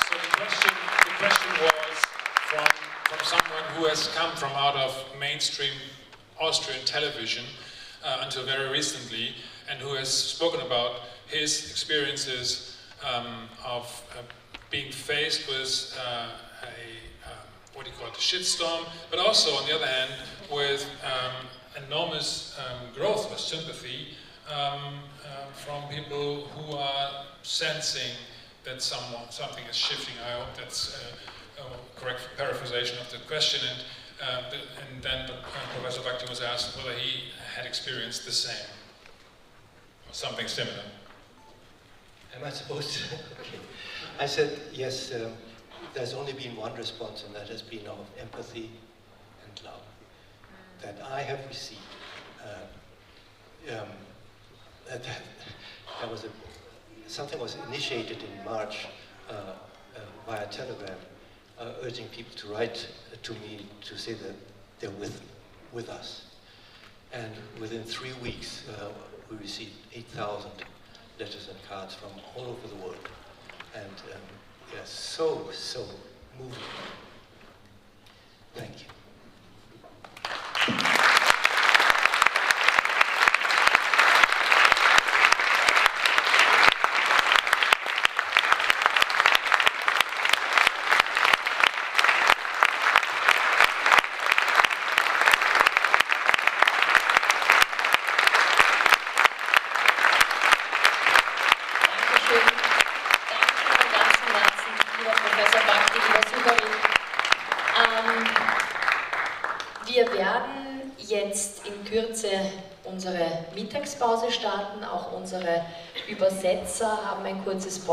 So the question was from someone who has come from out of mainstream Austrian television until very recently, and who has spoken about his experiences of being faced with what do you call it, a shitstorm, but also on the other hand with enormous growth of sympathy from people who are sensing that something is shifting. I hope that's a correct paraphrasation of the question. And then Professor Bhakti was asked whether he had experienced the same, or something similar. Am I supposed to? Okay. I said, yes, there's only been one response, and that has been of empathy and and love that I have received. Something was initiated in March via telegram, urging people to write to me to say that they're with us. And within 3 weeks, we received 8,000 letters and cards from all over the world. And yes, so moving. Thank you. Wir werden jetzt in Kürze unsere Mittagspause starten. Auch unsere Übersetzer haben ein kurzes